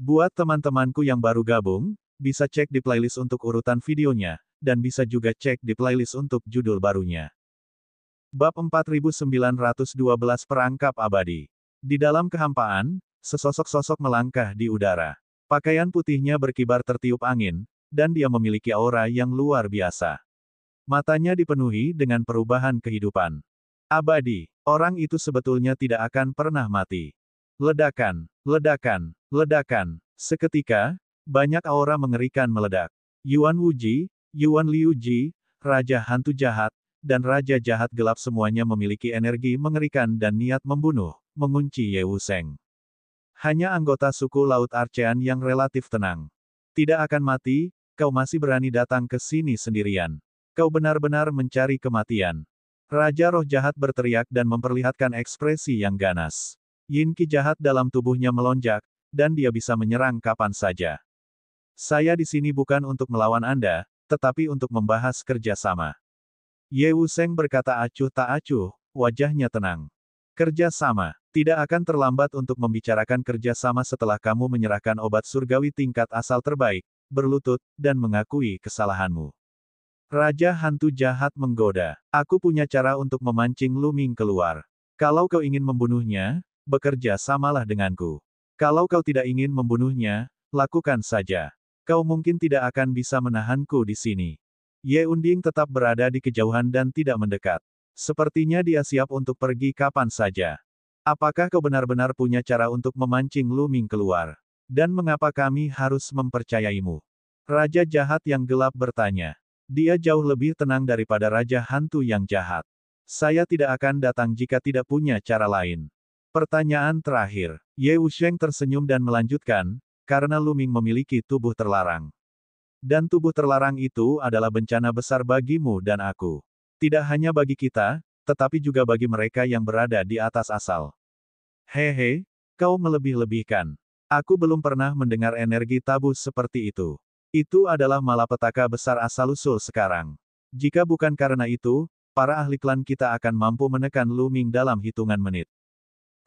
Buat teman-temanku yang baru gabung, bisa cek di playlist untuk urutan videonya, dan bisa juga cek di playlist untuk judul barunya. Bab 4912 Perangkap Abadi. Di dalam kehampaan, sesosok sosok melangkah di udara. Pakaian putihnya berkibar tertiup angin, dan dia memiliki aura yang luar biasa. Matanya dipenuhi dengan perubahan kehidupan. Abadi, orang itu sebetulnya tidak akan pernah mati. Ledakan, ledakan, ledakan. Seketika, banyak aura mengerikan meledak. Yuan Wuji, Yuan Liuji, Raja Hantu Jahat, dan Raja Jahat Gelap semuanya memiliki energi mengerikan dan niat membunuh, mengunci Ye Wusheng. Hanya anggota suku Laut Archean yang relatif tenang. Tidak akan mati, kau masih berani datang ke sini sendirian. Kau benar-benar mencari kematian. Raja Roh Jahat berteriak dan memperlihatkan ekspresi yang ganas. Yin Qi jahat dalam tubuhnya melonjak, dan dia bisa menyerang kapan saja. Saya di sini bukan untuk melawan Anda, tetapi untuk membahas kerjasama. Ye Wusheng berkata acuh tak acuh, wajahnya tenang. Kerjasama. Tidak akan terlambat untuk membicarakan kerjasama setelah kamu menyerahkan obat surgawi tingkat asal terbaik, berlutut, dan mengakui kesalahanmu. Raja Hantu Jahat menggoda. Aku punya cara untuk memancing Lu Ming keluar. Kalau kau ingin membunuhnya, bekerja samalah denganku. Kalau kau tidak ingin membunuhnya, lakukan saja. Kau mungkin tidak akan bisa menahanku di sini. Ye Unding tetap berada di kejauhan dan tidak mendekat. Sepertinya dia siap untuk pergi kapan saja. Apakah kau benar-benar punya cara untuk memancing Lu Ming keluar? Dan mengapa kami harus mempercayaimu? Raja Jahat yang gelap bertanya. Dia jauh lebih tenang daripada Raja Hantu yang jahat. Saya tidak akan datang jika tidak punya cara lain. Pertanyaan terakhir. Ye Wusheng tersenyum dan melanjutkan, karena Lu Ming memiliki tubuh terlarang. Dan tubuh terlarang itu adalah bencana besar bagimu dan aku. Tidak hanya bagi kita, tetapi juga bagi mereka yang berada di atas asal. Hehe, kau melebih-lebihkan. Aku belum pernah mendengar energi tabu seperti itu. Itu adalah malapetaka besar asal-usul sekarang. Jika bukan karena itu, para ahli klan kita akan mampu menekan Lu Ming dalam hitungan menit.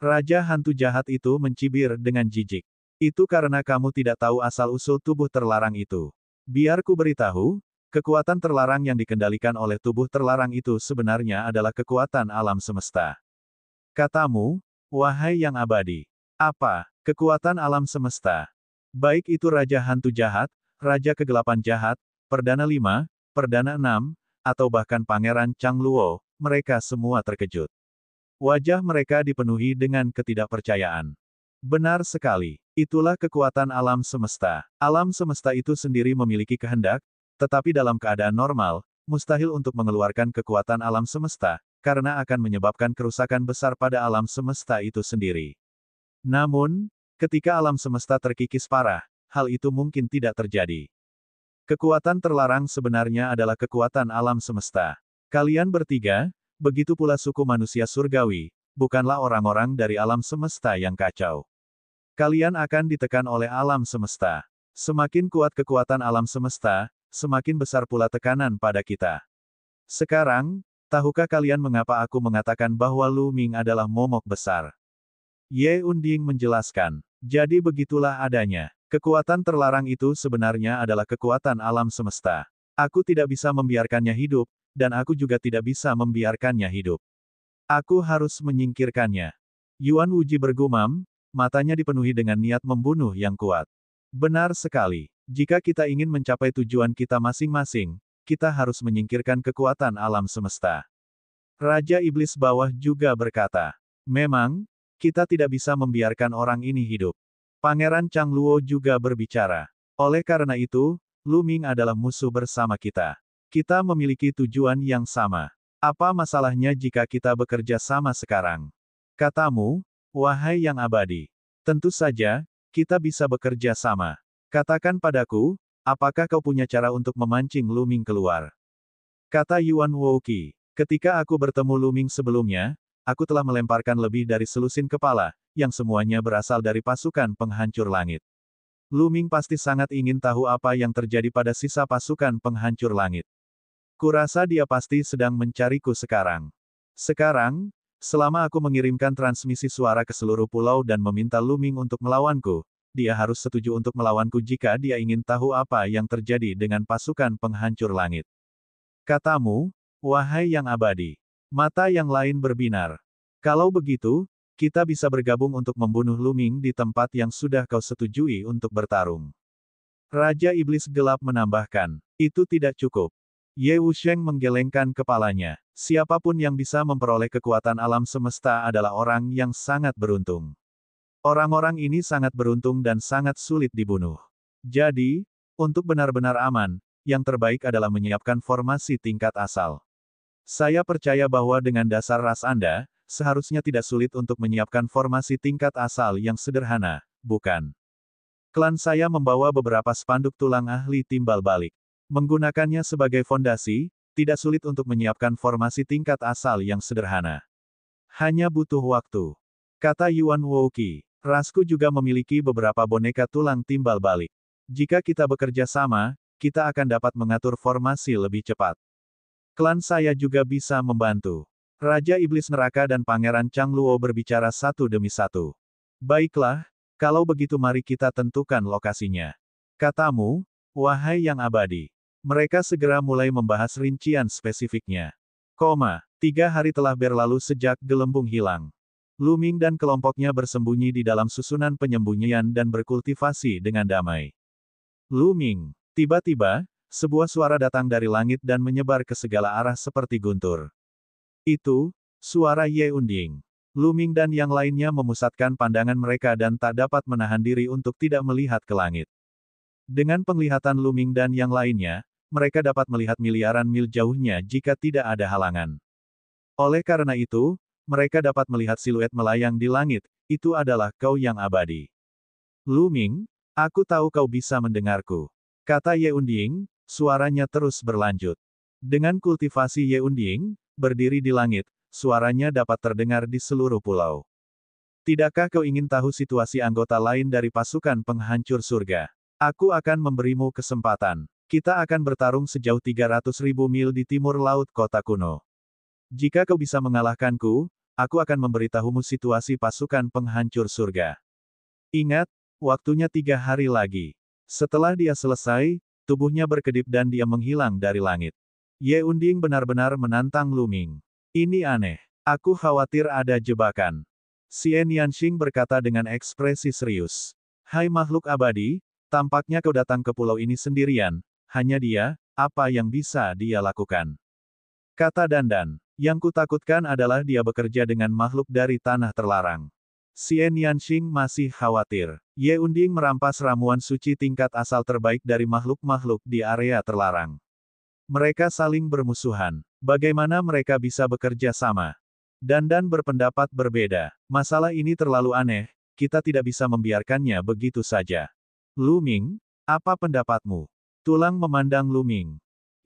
Raja Hantu Jahat itu mencibir dengan jijik. Itu karena kamu tidak tahu asal-usul tubuh terlarang itu. Biar ku beritahu, kekuatan terlarang yang dikendalikan oleh tubuh terlarang itu sebenarnya adalah kekuatan alam semesta. Katamu, wahai yang abadi. Apa, kekuatan alam semesta? Baik itu Raja Hantu Jahat, Raja Kegelapan Jahat, Perdana 5, Perdana 6, atau bahkan Pangeran Chang Luo, mereka semua terkejut. Wajah mereka dipenuhi dengan ketidakpercayaan. Benar sekali. Itulah kekuatan alam semesta. Alam semesta itu sendiri memiliki kehendak, tetapi dalam keadaan normal, mustahil untuk mengeluarkan kekuatan alam semesta, karena akan menyebabkan kerusakan besar pada alam semesta itu sendiri. Namun, ketika alam semesta terkikis parah, hal itu mungkin tidak terjadi. Kekuatan terlarang sebenarnya adalah kekuatan alam semesta. Kalian bertiga, begitu pula suku manusia surgawi, bukanlah orang-orang dari alam semesta yang kacau. Kalian akan ditekan oleh alam semesta. Semakin kuat kekuatan alam semesta, semakin besar pula tekanan pada kita. Sekarang, tahukah kalian mengapa aku mengatakan bahwa Lu Ming adalah momok besar? Ye Unding menjelaskan. Jadi begitulah adanya. Kekuatan terlarang itu sebenarnya adalah kekuatan alam semesta. Aku tidak bisa membiarkannya hidup, dan aku juga tidak bisa membiarkannya hidup. Aku harus menyingkirkannya. Yuan Wuji bergumam, matanya dipenuhi dengan niat membunuh yang kuat. Benar sekali. Jika kita ingin mencapai tujuan kita masing-masing, kita harus menyingkirkan kekuatan alam semesta. Raja Iblis Bawah juga berkata, memang, kita tidak bisa membiarkan orang ini hidup. Pangeran Chang Luo juga berbicara. Oleh karena itu, Lu Ming adalah musuh bersama kita. Kita memiliki tujuan yang sama. Apa masalahnya jika kita bekerja sama sekarang? Katamu, wahai yang abadi. Tentu saja, kita bisa bekerja sama. Katakan padaku, apakah kau punya cara untuk memancing Lu Ming keluar? Kata Yuan Wouqi. Ketika aku bertemu Lu Ming sebelumnya, aku telah melemparkan lebih dari selusin kepala, yang semuanya berasal dari pasukan penghancur langit. Lu Ming pasti sangat ingin tahu apa yang terjadi pada sisa pasukan penghancur langit. Kurasa dia pasti sedang mencariku sekarang. Sekarang, selama aku mengirimkan transmisi suara ke seluruh pulau dan meminta Lu Ming untuk melawanku, dia harus setuju untuk melawanku jika dia ingin tahu apa yang terjadi dengan pasukan penghancur langit. Katamu, wahai yang abadi. Mata yang lain berbinar. Kalau begitu, kita bisa bergabung untuk membunuh Luming di tempat yang sudah kau setujui untuk bertarung. Raja Iblis Gelap menambahkan, itu tidak cukup. Ye Wusheng menggelengkan kepalanya. Siapapun yang bisa memperoleh kekuatan alam semesta adalah orang yang sangat beruntung. Orang-orang ini sangat beruntung dan sangat sulit dibunuh. Jadi, untuk benar-benar aman, yang terbaik adalah menyiapkan formasi tingkat asal. Saya percaya bahwa dengan dasar ras Anda, seharusnya tidak sulit untuk menyiapkan formasi tingkat asal yang sederhana, bukan? Klan saya membawa beberapa spanduk tulang ahli timbal balik. Menggunakannya sebagai fondasi, tidak sulit untuk menyiapkan formasi tingkat asal yang sederhana. Hanya butuh waktu. Kata Yuan Wouqi, rasku juga memiliki beberapa boneka tulang timbal balik. Jika kita bekerja sama, kita akan dapat mengatur formasi lebih cepat. Klan saya juga bisa membantu. Raja Iblis Neraka dan Pangeran Changluo berbicara satu demi satu. Baiklah, kalau begitu mari kita tentukan lokasinya. Katamu, wahai yang abadi. Mereka segera mulai membahas rincian spesifiknya. 3 hari telah berlalu sejak gelembung hilang. Luming dan kelompoknya bersembunyi di dalam susunan penyembunyian dan berkultivasi dengan damai. Luming. Tiba-tiba, sebuah suara datang dari langit dan menyebar ke segala arah seperti guntur. Itu, suara Ye Unding. Luming dan yang lainnya memusatkan pandangan mereka dan tak dapat menahan diri untuk tidak melihat ke langit. Dengan penglihatan Luming dan yang lainnya, mereka dapat melihat miliaran mil jauhnya jika tidak ada halangan. Oleh karena itu, mereka dapat melihat siluet melayang di langit, itu adalah kau yang abadi. Luming, aku tahu kau bisa mendengarku. Kata Ye Unding, suaranya terus berlanjut. Dengan kultivasi Ye Unding, berdiri di langit, suaranya dapat terdengar di seluruh pulau. Tidakkah kau ingin tahu situasi anggota lain dari pasukan penghancur surga? Aku akan memberimu kesempatan. Kita akan bertarung sejauh 300.000 mil di timur laut kota kuno. Jika kau bisa mengalahkanku, aku akan memberitahumu situasi pasukan penghancur surga. Ingat, waktunya 3 hari lagi. Setelah dia selesai, tubuhnya berkedip dan dia menghilang dari langit. Ye Unding benar-benar menantang Luming. Ini aneh. Aku khawatir ada jebakan. Xian Yanxing berkata dengan ekspresi serius. Hai makhluk abadi, tampaknya kau datang ke pulau ini sendirian. Hanya dia, apa yang bisa dia lakukan? Kata Dandan, yang kutakutkan adalah dia bekerja dengan makhluk dari tanah terlarang. Xian Yanxing masih khawatir. Ye Unding merampas ramuan suci tingkat asal terbaik dari makhluk-makhluk di area terlarang. Mereka saling bermusuhan. Bagaimana mereka bisa bekerja sama? Dandan berpendapat berbeda. Masalah ini terlalu aneh, kita tidak bisa membiarkannya begitu saja. Luming, apa pendapatmu? Tulang memandang Luming.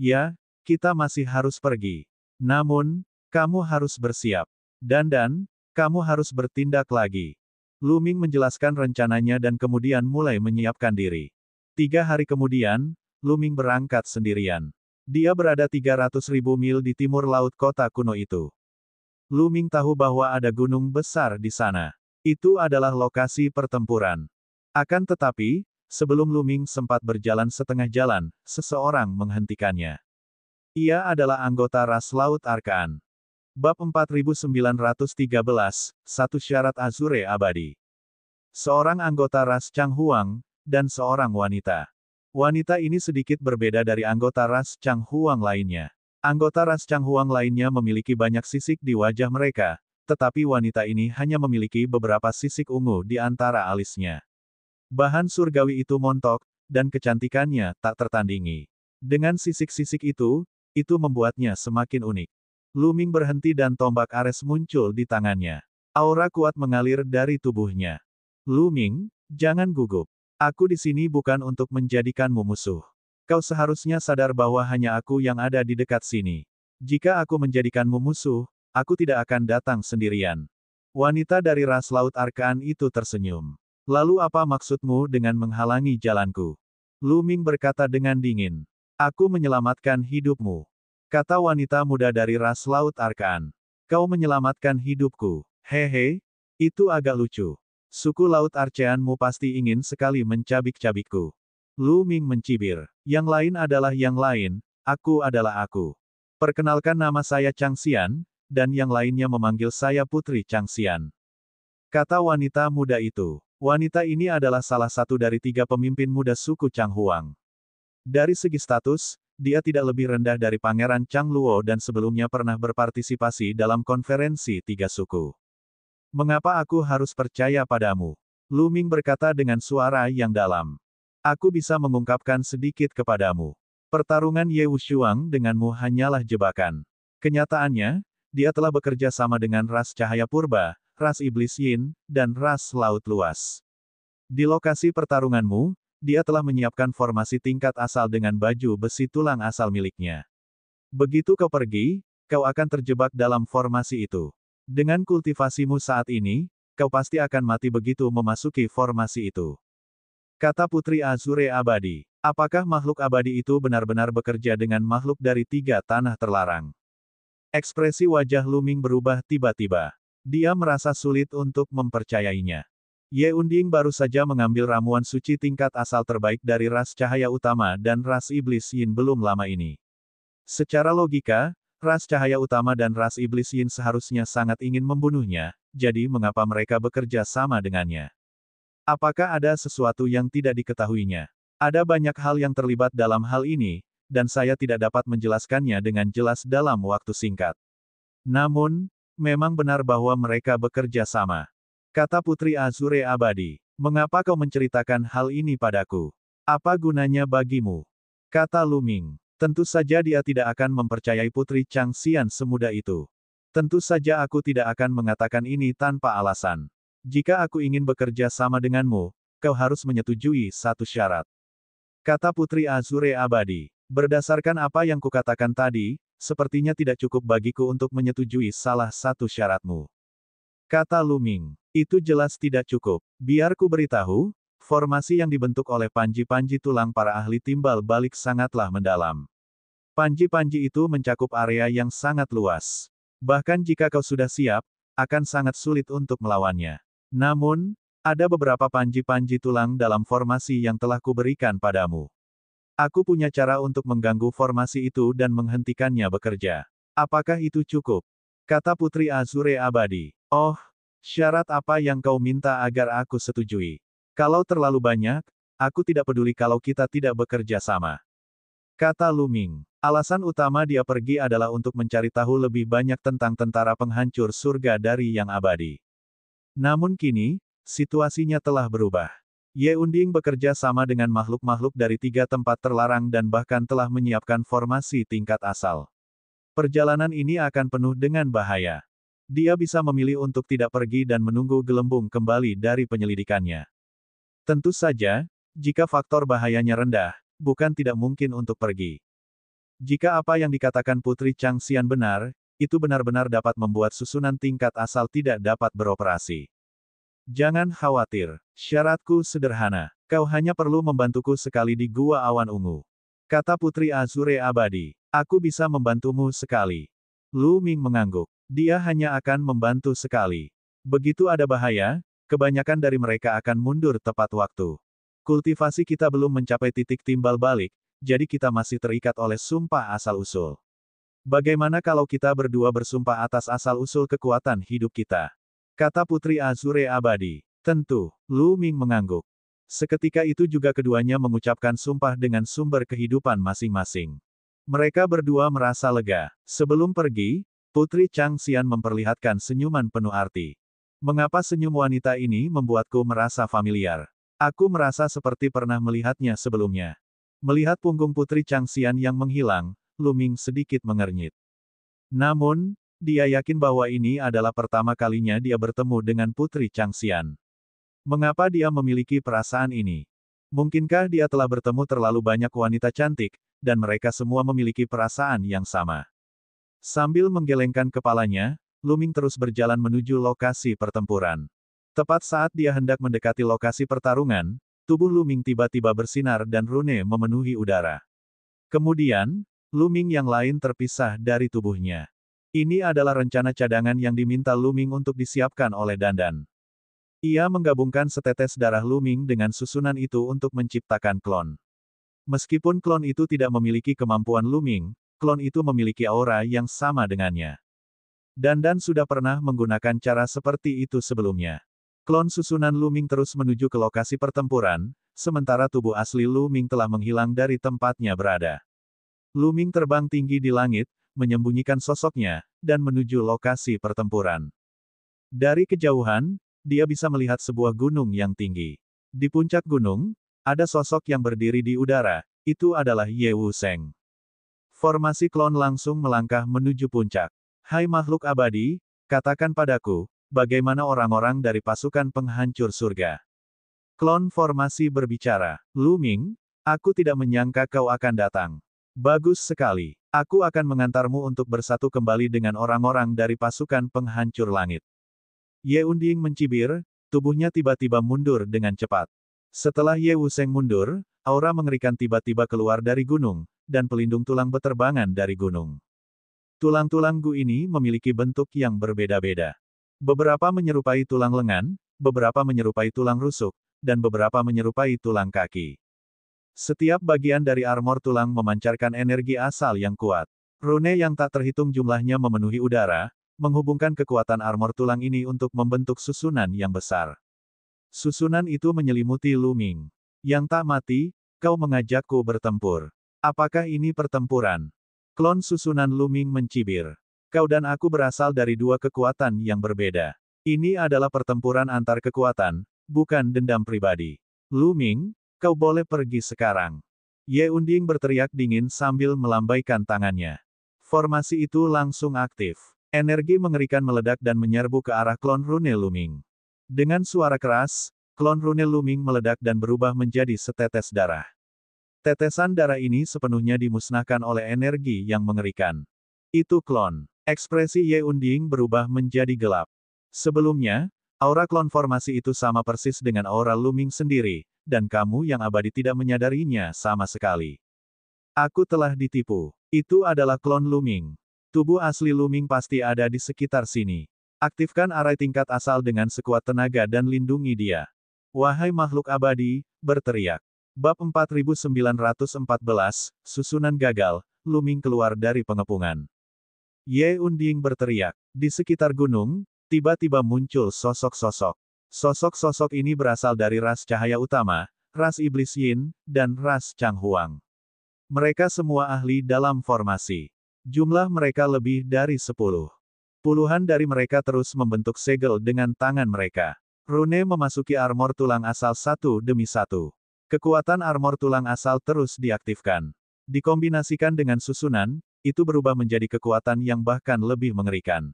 Ya, kita masih harus pergi. Namun, kamu harus bersiap. Dandan, kamu harus bertindak lagi. Luming menjelaskan rencananya dan kemudian mulai menyiapkan diri. 3 hari kemudian, Luming berangkat sendirian. Dia berada 300.000 mil di timur laut kota kuno itu. Luming tahu bahwa ada gunung besar di sana. Itu adalah lokasi pertempuran. Akan tetapi, sebelum Luming sempat berjalan setengah jalan, seseorang menghentikannya. Ia adalah anggota ras Laut Arkaan. Bab 4913, Satu Syarat Azure Abadi. Seorang anggota ras Chang Huang, dan seorang wanita. Wanita ini sedikit berbeda dari anggota ras Chang Huang lainnya. Anggota ras Chang Huang lainnya memiliki banyak sisik di wajah mereka, tetapi wanita ini hanya memiliki beberapa sisik ungu di antara alisnya. Bahan surgawi itu montok, dan kecantikannya tak tertandingi. Dengan sisik-sisik itu membuatnya semakin unik. Luming berhenti dan tombak ares muncul di tangannya. Aura kuat mengalir dari tubuhnya. Luming, jangan gugup. Aku di sini bukan untuk menjadikanmu musuh. Kau seharusnya sadar bahwa hanya aku yang ada di dekat sini. Jika aku menjadikanmu musuh, aku tidak akan datang sendirian. Wanita dari ras Laut Arkaan itu tersenyum. Lalu apa maksudmu dengan menghalangi jalanku? Luming berkata dengan dingin. Aku menyelamatkan hidupmu. Kata wanita muda dari ras Laut Arkaan. Kau menyelamatkan hidupku. Hehe, itu agak lucu. Suku Laut Archeanmu pasti ingin sekali mencabik-cabikku. Lu Ming mencibir. Yang lain adalah yang lain, aku adalah aku. Perkenalkan nama saya Chang Xian, dan yang lainnya memanggil saya Putri Chang Xian. Kata wanita muda itu. Wanita ini adalah salah satu dari 3 pemimpin muda suku Chang Huang. Dari segi status, dia tidak lebih rendah dari Pangeran Chang Luo dan sebelumnya pernah berpartisipasi dalam konferensi 3 suku. Mengapa aku harus percaya padamu? Lu Ming berkata dengan suara yang dalam. Aku bisa mengungkapkan sedikit kepadamu. Pertarungan Ye Wushuang denganmu hanyalah jebakan. Kenyataannya, dia telah bekerja sama dengan ras cahaya purba, ras iblis Yin, dan ras laut luas. Di lokasi pertarunganmu, dia telah menyiapkan formasi tingkat asal dengan baju besi tulang asal miliknya. Begitu kau pergi, kau akan terjebak dalam formasi itu. Dengan kultivasimu saat ini, kau pasti akan mati begitu memasuki formasi itu. Kata Putri Azure Abadi. Apakah makhluk abadi itu benar-benar bekerja dengan makhluk dari 3 tanah terlarang? Ekspresi wajah Lu Ming berubah tiba-tiba. Dia merasa sulit untuk mempercayainya. Ye Unding baru saja mengambil ramuan suci tingkat asal terbaik dari ras cahaya utama dan ras iblis Yin belum lama ini. Secara logika, ras cahaya utama dan ras iblis Yin seharusnya sangat ingin membunuhnya, jadi mengapa mereka bekerja sama dengannya? Apakah ada sesuatu yang tidak diketahuinya? Ada banyak hal yang terlibat dalam hal ini, dan saya tidak dapat menjelaskannya dengan jelas dalam waktu singkat. Namun, memang benar bahwa mereka bekerja sama. Kata Putri Azure Abadi. Mengapa kau menceritakan hal ini padaku? Apa gunanya bagimu? Kata Lu Ming. Tentu saja dia tidak akan mempercayai Putri Chang Xian semudah itu. Tentu saja aku tidak akan mengatakan ini tanpa alasan. Jika aku ingin bekerja sama denganmu, kau harus menyetujui satu syarat. Kata Putri Azure Abadi. Berdasarkan apa yang kukatakan tadi, sepertinya tidak cukup bagiku untuk menyetujui salah satu syaratmu. Kata Lu Ming. Itu jelas tidak cukup. Biar ku beritahu, formasi yang dibentuk oleh panji-panji tulang para ahli timbal balik sangatlah mendalam. Panji-panji itu mencakup area yang sangat luas. Bahkan jika kau sudah siap, akan sangat sulit untuk melawannya. Namun, ada beberapa panji-panji tulang dalam formasi yang telah kuberikan padamu. Aku punya cara untuk mengganggu formasi itu dan menghentikannya bekerja. Apakah itu cukup? Kata Putri Azure Abadi. Oh, syarat apa yang kau minta agar aku setujui? Kalau terlalu banyak, aku tidak peduli kalau kita tidak bekerja sama. Kata Lu Ming. Alasan utama dia pergi adalah untuk mencari tahu lebih banyak tentang tentara penghancur surga dari yang abadi. Namun kini, situasinya telah berubah. Ye Unding bekerja sama dengan makhluk-makhluk dari 3 tempat terlarang dan bahkan telah menyiapkan formasi tingkat asal. Perjalanan ini akan penuh dengan bahaya. Dia bisa memilih untuk tidak pergi dan menunggu gelembung kembali dari penyelidikannya. Tentu saja, jika faktor bahayanya rendah, bukan tidak mungkin untuk pergi. Jika apa yang dikatakan Putri Chang Xian benar, itu benar-benar dapat membuat susunan tingkat asal tidak dapat beroperasi. Jangan khawatir, syaratku sederhana. Kau hanya perlu membantuku sekali di Gua Awan Ungu. Kata Putri Azure Abadi. Aku bisa membantumu sekali. Lu Ming mengangguk. Dia hanya akan membantu sekali. Begitu ada bahaya, kebanyakan dari mereka akan mundur tepat waktu. Kultivasi kita belum mencapai titik timbal balik, jadi kita masih terikat oleh sumpah asal-usul. Bagaimana kalau kita berdua bersumpah atas asal-usul kekuatan hidup kita? Kata Putri Azure Abadi. Tentu, Lu Ming mengangguk. Seketika itu juga keduanya mengucapkan sumpah dengan sumber kehidupan masing-masing. Mereka berdua merasa lega. Sebelum pergi, Putri Chang Xian memperlihatkan senyuman penuh arti. Mengapa senyum wanita ini membuatku merasa familiar? Aku merasa seperti pernah melihatnya sebelumnya. Melihat punggung Putri Chang Xian yang menghilang, Lu Ming sedikit mengernyit. Namun, dia yakin bahwa ini adalah pertama kalinya dia bertemu dengan Putri Chang Xian. Mengapa dia memiliki perasaan ini? Mungkinkah dia telah bertemu terlalu banyak wanita cantik, dan mereka semua memiliki perasaan yang sama? Sambil menggelengkan kepalanya, Lu Ming terus berjalan menuju lokasi pertempuran. Tepat saat dia hendak mendekati lokasi pertarungan, tubuh Lu Ming tiba-tiba bersinar dan rune memenuhi udara. Kemudian, Lu Ming yang lain terpisah dari tubuhnya. Ini adalah rencana cadangan yang diminta Lu Ming untuk disiapkan oleh Dandan. Ia menggabungkan setetes darah Luming dengan susunan itu untuk menciptakan klon. Meskipun klon itu tidak memiliki kemampuan Luming, klon itu memiliki aura yang sama dengannya. Dan sudah pernah menggunakan cara seperti itu sebelumnya. Klon susunan Luming terus menuju ke lokasi pertempuran, sementara tubuh asli Luming telah menghilang dari tempatnya berada. Luming terbang tinggi di langit, menyembunyikan sosoknya, dan menuju lokasi pertempuran. Dari kejauhan, dia bisa melihat sebuah gunung yang tinggi. Di puncak gunung, ada sosok yang berdiri di udara, itu adalah Ye Wusheng. Formasi klon langsung melangkah menuju puncak. Hai makhluk abadi, katakan padaku, bagaimana orang-orang dari pasukan penghancur surga? Klon formasi berbicara, Luming, aku tidak menyangka kau akan datang. Bagus sekali, aku akan mengantarmu untuk bersatu kembali dengan orang-orang dari pasukan penghancur langit. Ye Unding mencibir, tubuhnya tiba-tiba mundur dengan cepat. Setelah Ye Wusheng mundur, aura mengerikan tiba-tiba keluar dari gunung, dan pelindung tulang beterbangan dari gunung. Tulang-tulang Gu ini memiliki bentuk yang berbeda-beda. Beberapa menyerupai tulang lengan, beberapa menyerupai tulang rusuk, dan beberapa menyerupai tulang kaki. Setiap bagian dari armor tulang memancarkan energi asal yang kuat. Rune yang tak terhitung jumlahnya memenuhi udara, menghubungkan kekuatan armor tulang ini untuk membentuk susunan yang besar. Susunan itu menyelimuti Luming. Yang tak mati, kau mengajakku bertempur. Apakah ini pertempuran? Klon susunan Luming mencibir. Kau dan aku berasal dari dua kekuatan yang berbeda. Ini adalah pertempuran antar kekuatan, bukan dendam pribadi. Luming, kau boleh pergi sekarang. Ye Unding berteriak dingin sambil melambaikan tangannya. Formasi itu langsung aktif. Energi mengerikan meledak dan menyerbu ke arah klon rune Luming. Dengan suara keras, klon rune Luming meledak dan berubah menjadi setetes darah. Tetesan darah ini sepenuhnya dimusnahkan oleh energi yang mengerikan. Itu klon. Ekspresi Ye Unding berubah menjadi gelap. Sebelumnya, aura klon formasi itu sama persis dengan aura Luming sendiri, dan kamu yang abadi tidak menyadarinya sama sekali. Aku telah ditipu. Itu adalah klon Luming. Tubuh asli Luming pasti ada di sekitar sini. Aktifkan arai tingkat asal dengan sekuat tenaga dan lindungi dia. Wahai makhluk abadi, berteriak. Bab 4914, Susunan Gagal, Luming keluar dari pengepungan. Ye Unding berteriak. Di sekitar gunung, tiba-tiba muncul sosok-sosok. Sosok-sosok ini berasal dari ras cahaya utama, ras iblis Yin, dan ras Chang Huang. Mereka semua ahli dalam formasi. Jumlah mereka lebih dari 10. Puluhan dari mereka terus membentuk segel dengan tangan mereka. Rune memasuki armor tulang asal satu demi satu. Kekuatan armor tulang asal terus diaktifkan. Dikombinasikan dengan susunan, itu berubah menjadi kekuatan yang bahkan lebih mengerikan.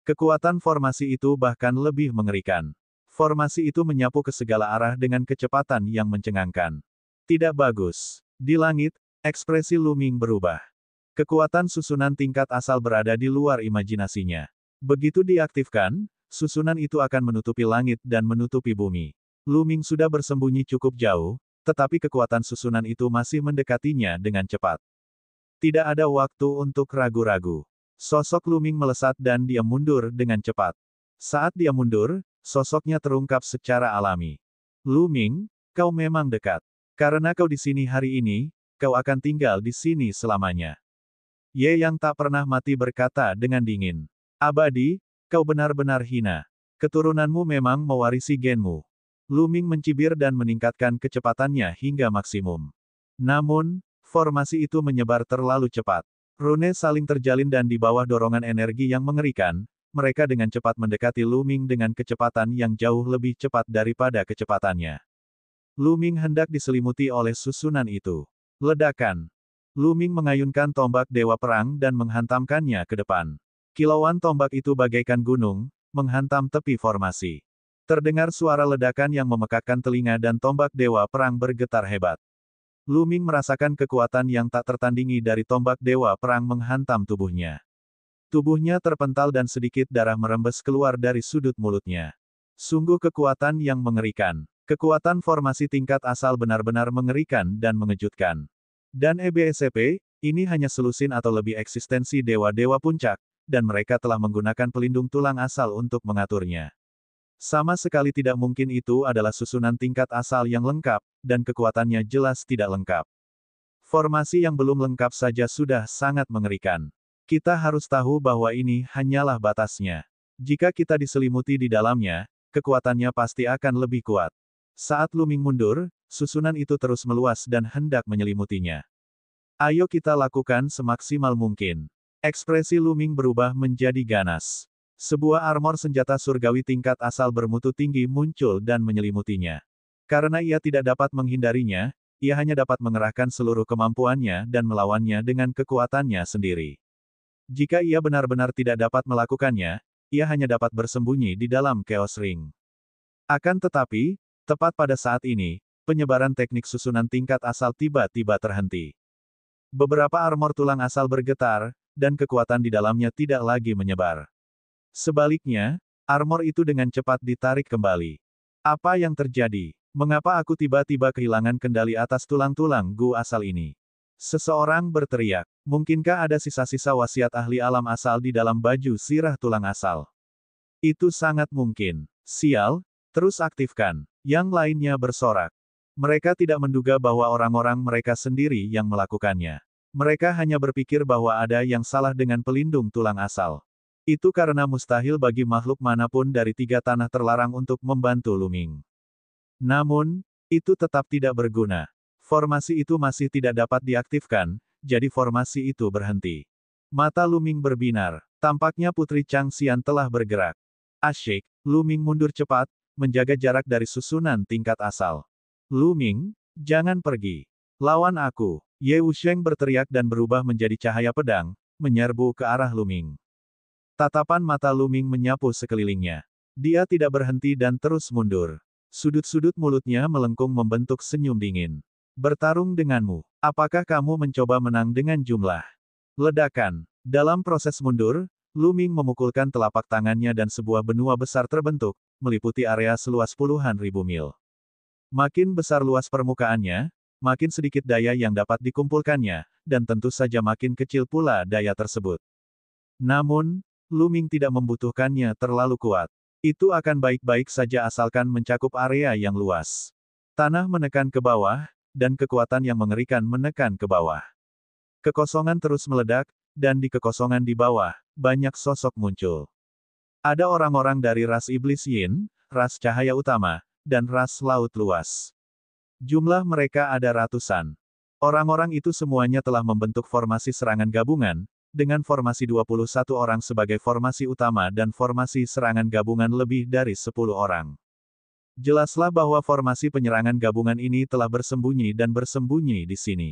Kekuatan formasi itu bahkan lebih mengerikan. Formasi itu menyapu ke segala arah dengan kecepatan yang mencengangkan. Tidak bagus. Di langit, ekspresi Luming berubah. Kekuatan susunan tingkat asal berada di luar imajinasinya. Begitu diaktifkan, susunan itu akan menutupi langit dan menutupi bumi. Luming sudah bersembunyi cukup jauh, tetapi kekuatan susunan itu masih mendekatinya dengan cepat. Tidak ada waktu untuk ragu-ragu. Sosok Luming melesat dan dia mundur dengan cepat. Saat dia mundur, sosoknya terungkap secara alami. Luming, kau memang dekat. Karena kau di sini hari ini, kau akan tinggal di sini selamanya. Ye yang tak pernah mati berkata dengan dingin. Abadi, kau benar-benar hina. Keturunanmu memang mewarisi genmu. Luming mencibir dan meningkatkan kecepatannya hingga maksimum. Namun, formasi itu menyebar terlalu cepat. Rune saling terjalin dan di bawah dorongan energi yang mengerikan, mereka dengan cepat mendekati Luming dengan kecepatan yang jauh lebih cepat daripada kecepatannya. Luming hendak diselimuti oleh susunan itu. Ledakan. Luming mengayunkan tombak Dewa Perang dan menghantamkannya ke depan. Kilauan tombak itu bagaikan gunung, menghantam tepi formasi. Terdengar suara ledakan yang memekakkan telinga dan tombak Dewa Perang bergetar hebat. Luming merasakan kekuatan yang tak tertandingi dari tombak Dewa Perang menghantam tubuhnya. Tubuhnya terpental dan sedikit darah merembes keluar dari sudut mulutnya. Sungguh kekuatan yang mengerikan. Kekuatan formasi tingkat asal benar-benar mengerikan dan mengejutkan. Dan EBSCP, ini hanya selusin atau lebih eksistensi dewa-dewa puncak, dan mereka telah menggunakan pelindung tulang asal untuk mengaturnya. Sama sekali tidak mungkin itu adalah susunan tingkat asal yang lengkap, dan kekuatannya jelas tidak lengkap. Formasi yang belum lengkap saja sudah sangat mengerikan. Kita harus tahu bahwa ini hanyalah batasnya. Jika kita diselimuti di dalamnya, kekuatannya pasti akan lebih kuat. Saat Luming mundur, susunan itu terus meluas dan hendak menyelimutinya. Ayo kita lakukan semaksimal mungkin. Ekspresi Luming berubah menjadi ganas. Sebuah armor senjata surgawi tingkat asal bermutu tinggi muncul dan menyelimutinya. Karena ia tidak dapat menghindarinya, ia hanya dapat mengerahkan seluruh kemampuannya dan melawannya dengan kekuatannya sendiri. Jika ia benar-benar tidak dapat melakukannya, ia hanya dapat bersembunyi di dalam Chaos Ring. Akan tetapi, tepat pada saat ini, penyebaran teknik susunan tingkat asal tiba-tiba terhenti. Beberapa armor tulang asal bergetar, dan kekuatan di dalamnya tidak lagi menyebar. Sebaliknya, armor itu dengan cepat ditarik kembali. Apa yang terjadi? Mengapa aku tiba-tiba kehilangan kendali atas tulang-tulang Gu asal ini? Seseorang berteriak. Mungkinkah ada sisa-sisa wasiat ahli alam asal di dalam baju sirah tulang asal? Itu sangat mungkin. Sial, terus aktifkan. Yang lainnya bersorak. Mereka tidak menduga bahwa orang-orang mereka sendiri yang melakukannya. Mereka hanya berpikir bahwa ada yang salah dengan pelindung tulang asal. Itu karena mustahil bagi makhluk manapun dari tiga tanah terlarang untuk membantu Luming. Namun, itu tetap tidak berguna. Formasi itu masih tidak dapat diaktifkan, jadi formasi itu berhenti. Mata Luming berbinar. Tampaknya Putri Changxian telah bergerak. Asyik, Luming mundur cepat, menjaga jarak dari susunan tingkat asal. Luming, jangan pergi. Lawan aku. Ye Wusheng berteriak dan berubah menjadi cahaya pedang, menyerbu ke arah Luming. Tatapan mata Luming menyapu sekelilingnya. Dia tidak berhenti dan terus mundur. Sudut-sudut mulutnya melengkung membentuk senyum dingin. Bertarung denganmu. Apakah kamu mencoba menang dengan jumlah? Ledakan. Dalam proses mundur, Luming memukulkan telapak tangannya dan sebuah benua besar terbentuk, meliputi area seluas puluhan ribu mil. Makin besar luas permukaannya, makin sedikit daya yang dapat dikumpulkannya, dan tentu saja makin kecil pula daya tersebut. Namun, Luming tidak membutuhkannya terlalu kuat. Itu akan baik-baik saja asalkan mencakup area yang luas. Tanah menekan ke bawah, dan kekuatan yang mengerikan menekan ke bawah. Kekosongan terus meledak, dan di kekosongan di bawah, banyak sosok muncul. Ada orang-orang dari ras iblis Yin, ras cahaya utama, dan ras laut luas. Jumlah mereka ada ratusan. Orang-orang itu semuanya telah membentuk formasi serangan gabungan, dengan formasi 21 orang sebagai formasi utama dan formasi serangan gabungan lebih dari 10 orang. Jelaslah bahwa formasi penyerangan gabungan ini telah bersembunyi dan bersembunyi di sini.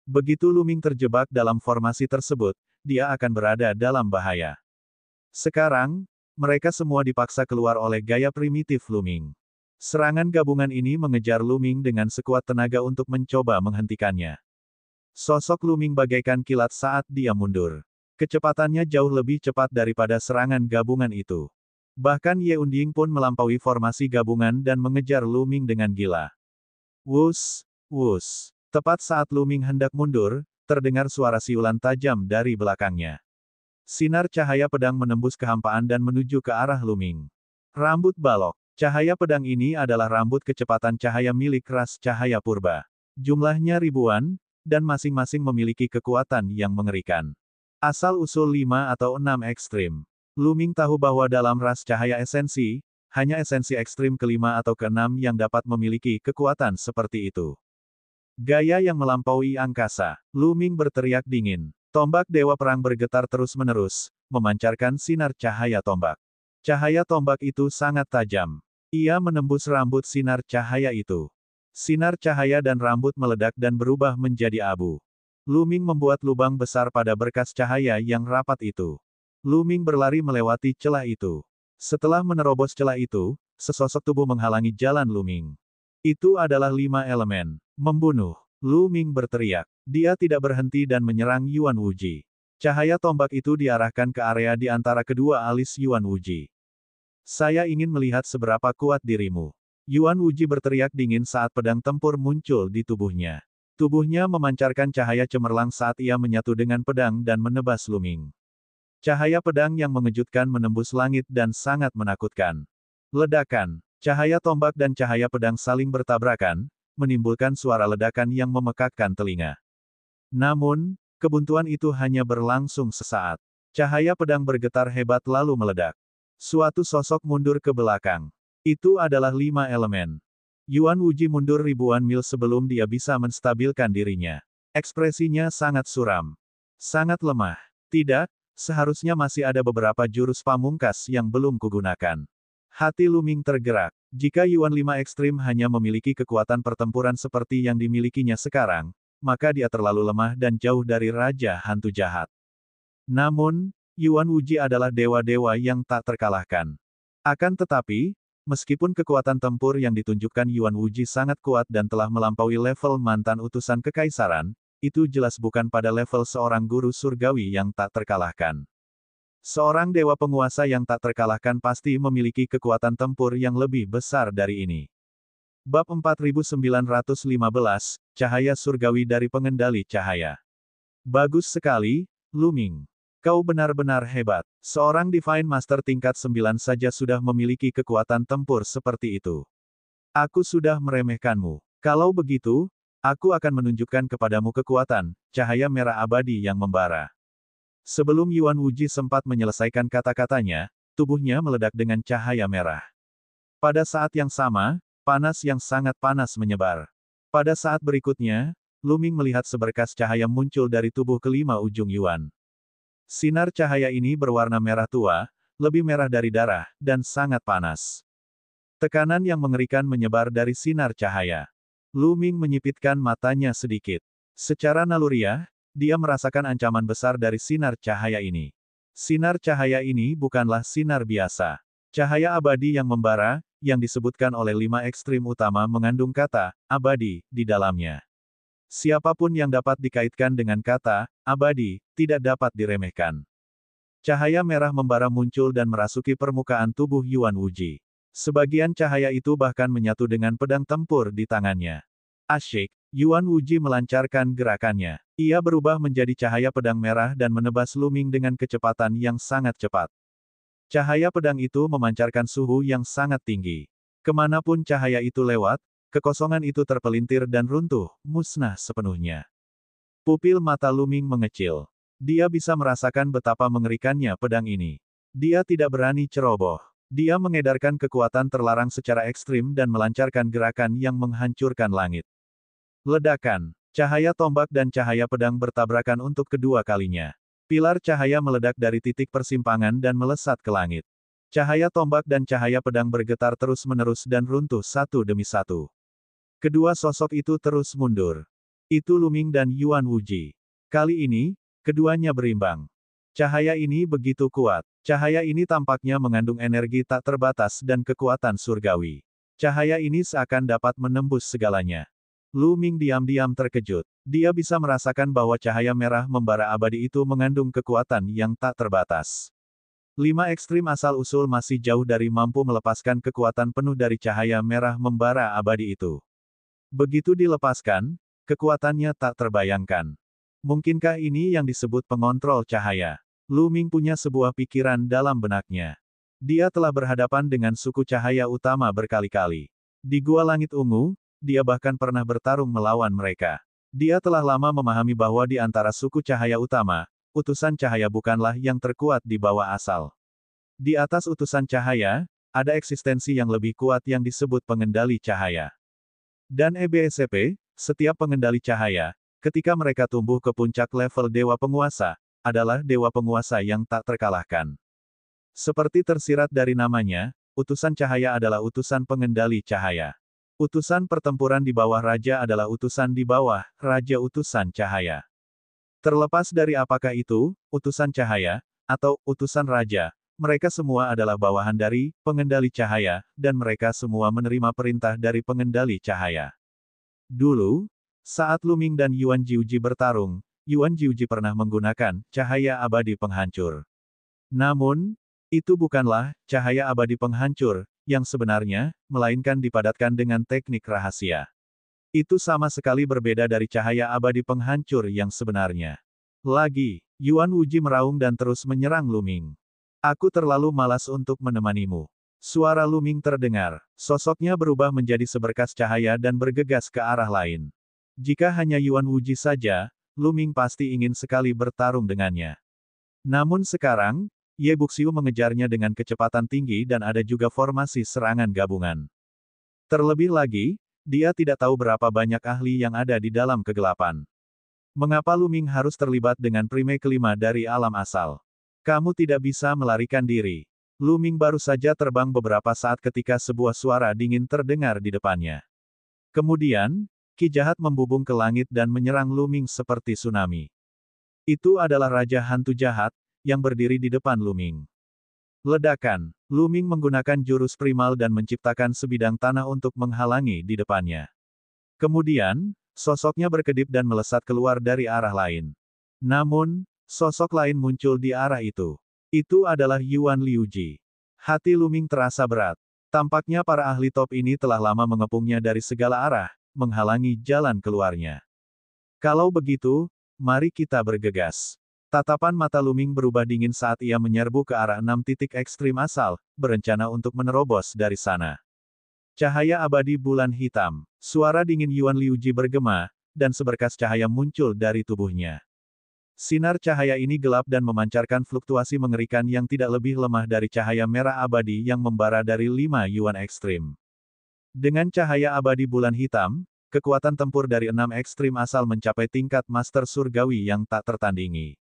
Begitu Luming terjebak dalam formasi tersebut, dia akan berada dalam bahaya. Sekarang, mereka semua dipaksa keluar oleh gaya primitif Luming. Serangan gabungan ini mengejar Luming dengan sekuat tenaga untuk mencoba menghentikannya. Sosok Luming bagaikan kilat saat dia mundur. Kecepatannya jauh lebih cepat daripada serangan gabungan itu. Bahkan Ye Unding pun melampaui formasi gabungan dan mengejar Luming dengan gila. Wus, wus. Tepat saat Luming hendak mundur, terdengar suara siulan tajam dari belakangnya. Sinar cahaya pedang menembus kehampaan dan menuju ke arah Luming. Rambut balok. Cahaya pedang ini adalah rambut kecepatan cahaya milik ras cahaya purba. Jumlahnya ribuan, dan masing-masing memiliki kekuatan yang mengerikan. Asal-usul 5 atau 6 ekstrim. Luming tahu bahwa dalam ras cahaya esensi, hanya esensi ekstrim kelima atau keenam yang dapat memiliki kekuatan seperti itu. Gaya yang melampaui angkasa. Luming berteriak dingin. Tombak Dewa Perang bergetar terus-menerus, memancarkan sinar cahaya tombak. Cahaya tombak itu sangat tajam. Ia menembus rambut sinar cahaya itu. Sinar cahaya dan rambut meledak dan berubah menjadi abu. Luming membuat lubang besar pada berkas cahaya yang rapat itu. Luming berlari melewati celah itu. Setelah menerobos celah itu, sesosok tubuh menghalangi jalan Luming. Itu adalah 5 elemen. Membunuh. Luming berteriak. Dia tidak berhenti dan menyerang Yuan Wuji. Cahaya tombak itu diarahkan ke area di antara kedua alis Yuan Wuji. Saya ingin melihat seberapa kuat dirimu. Yuan Wuji berteriak dingin saat pedang tempur muncul di tubuhnya. Tubuhnya memancarkan cahaya cemerlang saat ia menyatu dengan pedang dan menebas Luming. Cahaya pedang yang mengejutkan menembus langit dan sangat menakutkan. Ledakan. Cahaya tombak dan cahaya pedang saling bertabrakan, menimbulkan suara ledakan yang memekakkan telinga. Namun, kebuntuan itu hanya berlangsung sesaat. Cahaya pedang bergetar hebat lalu meledak. Suatu sosok mundur ke belakang. Itu adalah 5 elemen. Yuan Wuji mundur ribuan mil sebelum dia bisa menstabilkan dirinya. Ekspresinya sangat suram. Sangat lemah. Tidak, seharusnya masih ada beberapa jurus pamungkas yang belum kugunakan. Hati Lu Ming tergerak. Jika Yuan 5 ekstrim hanya memiliki kekuatan pertempuran seperti yang dimilikinya sekarang, maka dia terlalu lemah dan jauh dari Raja Hantu Jahat. Namun, Yuan Wuji adalah dewa-dewa yang tak terkalahkan. Akan tetapi, meskipun kekuatan tempur yang ditunjukkan Yuan Wuji sangat kuat dan telah melampaui level mantan utusan kekaisaran, itu jelas bukan pada level seorang guru surgawi yang tak terkalahkan. Seorang dewa penguasa yang tak terkalahkan pasti memiliki kekuatan tempur yang lebih besar dari ini. Bab 4915, Cahaya Surgawi dari Pengendali Cahaya. Bagus sekali, Lu Ming. Kau benar-benar hebat. Seorang Divine Master tingkat 9 saja sudah memiliki kekuatan tempur seperti itu. Aku sudah meremehkanmu. Kalau begitu, aku akan menunjukkan kepadamu kekuatan, cahaya merah abadi yang membara. Sebelum Yuan Wuji sempat menyelesaikan kata-katanya, tubuhnya meledak dengan cahaya merah. Pada saat yang sama, panas yang sangat panas menyebar. Pada saat berikutnya, Lu Ming melihat seberkas cahaya muncul dari tubuh kelima ujung Yuan. Sinar cahaya ini berwarna merah tua, lebih merah dari darah, dan sangat panas. Tekanan yang mengerikan menyebar dari sinar cahaya. Lu Ming menyipitkan matanya sedikit. Secara naluriah, dia merasakan ancaman besar dari sinar cahaya ini. Sinar cahaya ini bukanlah sinar biasa. Cahaya abadi yang membara, yang disebutkan oleh 5 ekstrim utama mengandung kata, abadi, di dalamnya. Siapapun yang dapat dikaitkan dengan kata, abadi, tidak dapat diremehkan. Cahaya merah membara muncul dan merasuki permukaan tubuh Yuan Wuji. Sebagian cahaya itu bahkan menyatu dengan pedang tempur di tangannya. Asyik, Yuan Wuji melancarkan gerakannya. Ia berubah menjadi cahaya pedang merah dan menebas Lu Ming dengan kecepatan yang sangat cepat. Cahaya pedang itu memancarkan suhu yang sangat tinggi. Kemanapun cahaya itu lewat, kekosongan itu terpelintir dan runtuh, musnah sepenuhnya. Pupil mata Lu Ming mengecil. Dia bisa merasakan betapa mengerikannya pedang ini. Dia tidak berani ceroboh. Dia mengedarkan kekuatan terlarang secara ekstrim dan melancarkan gerakan yang menghancurkan langit. Ledakan. Cahaya tombak dan cahaya pedang bertabrakan untuk kedua kalinya. Pilar cahaya meledak dari titik persimpangan dan melesat ke langit. Cahaya tombak dan cahaya pedang bergetar terus-menerus dan runtuh satu demi satu. Kedua sosok itu terus mundur. Itu Lu Ming dan Yuan Wuji. Kali ini, keduanya berimbang. Cahaya ini begitu kuat. Cahaya ini tampaknya mengandung energi tak terbatas dan kekuatan surgawi. Cahaya ini seakan dapat menembus segalanya. Lu Ming diam-diam terkejut. Dia bisa merasakan bahwa cahaya merah membara abadi itu mengandung kekuatan yang tak terbatas. 5 ekstrim asal-usul masih jauh dari mampu melepaskan kekuatan penuh dari cahaya merah membara abadi itu. Begitu dilepaskan, kekuatannya tak terbayangkan. Mungkinkah ini yang disebut pengontrol cahaya? Lu Ming punya sebuah pikiran dalam benaknya. Dia telah berhadapan dengan suku cahaya utama berkali-kali. Di Gua Langit Ungu, dia bahkan pernah bertarung melawan mereka. Dia telah lama memahami bahwa di antara suku cahaya utama, utusan cahaya bukanlah yang terkuat di bawah asal. Di atas utusan cahaya, ada eksistensi yang lebih kuat yang disebut pengendali cahaya. Dan EBSCP, setiap pengendali cahaya, ketika mereka tumbuh ke puncak level dewa penguasa, adalah dewa penguasa yang tak terkalahkan. Seperti tersirat dari namanya, utusan cahaya adalah utusan pengendali cahaya. Utusan pertempuran di bawah raja adalah utusan di bawah raja utusan cahaya. Terlepas dari apakah itu, utusan cahaya, atau utusan raja, mereka semua adalah bawahan dari pengendali cahaya, dan mereka semua menerima perintah dari pengendali cahaya. Dulu, saat Lu Ming dan Yuan Jiuji bertarung, Yuan Jiuji pernah menggunakan cahaya abadi penghancur. Namun, itu bukanlah cahaya abadi penghancur yang sebenarnya, melainkan dipadatkan dengan teknik rahasia. Itu sama sekali berbeda dari cahaya abadi penghancur yang sebenarnya. Lagi, Yuan Wuji meraung dan terus menyerang Lu Ming. Aku terlalu malas untuk menemanimu. Suara Luming terdengar. Sosoknya berubah menjadi seberkas cahaya dan bergegas ke arah lain. Jika hanya Yuan Wuji saja, Luming pasti ingin sekali bertarung dengannya. Namun sekarang, Ye Buxiu mengejarnya dengan kecepatan tinggi dan ada juga formasi serangan gabungan. Terlebih lagi, dia tidak tahu berapa banyak ahli yang ada di dalam kegelapan. Mengapa Luming harus terlibat dengan prime kelima dari alam asal? Kamu tidak bisa melarikan diri. Luming baru saja terbang beberapa saat ketika sebuah suara dingin terdengar di depannya. Kemudian, Ki jahat membubung ke langit dan menyerang Luming seperti tsunami. Itu adalah Raja Hantu Jahat, yang berdiri di depan Luming. Ledakan. Luming menggunakan jurus primal dan menciptakan sebidang tanah untuk menghalangi di depannya. Kemudian, sosoknya berkedip dan melesat keluar dari arah lain. Namun, sosok lain muncul di arah itu. Itu adalah Yuan Liuji. Hati Luming terasa berat. Tampaknya para ahli top ini telah lama mengepungnya dari segala arah, menghalangi jalan keluarnya. Kalau begitu, mari kita bergegas. Tatapan mata Luming berubah dingin saat ia menyerbu ke arah 6 titik ekstrim asal, berencana untuk menerobos dari sana. Cahaya abadi bulan hitam. Suara dingin Yuan Liuji bergema, dan seberkas cahaya muncul dari tubuhnya. Sinar cahaya ini gelap dan memancarkan fluktuasi mengerikan yang tidak lebih lemah dari cahaya merah abadi yang membara dari 5 Yuan ekstrim. Dengan cahaya abadi bulan hitam, kekuatan tempur dari 6 ekstrim asal mencapai tingkat master surgawi yang tak tertandingi.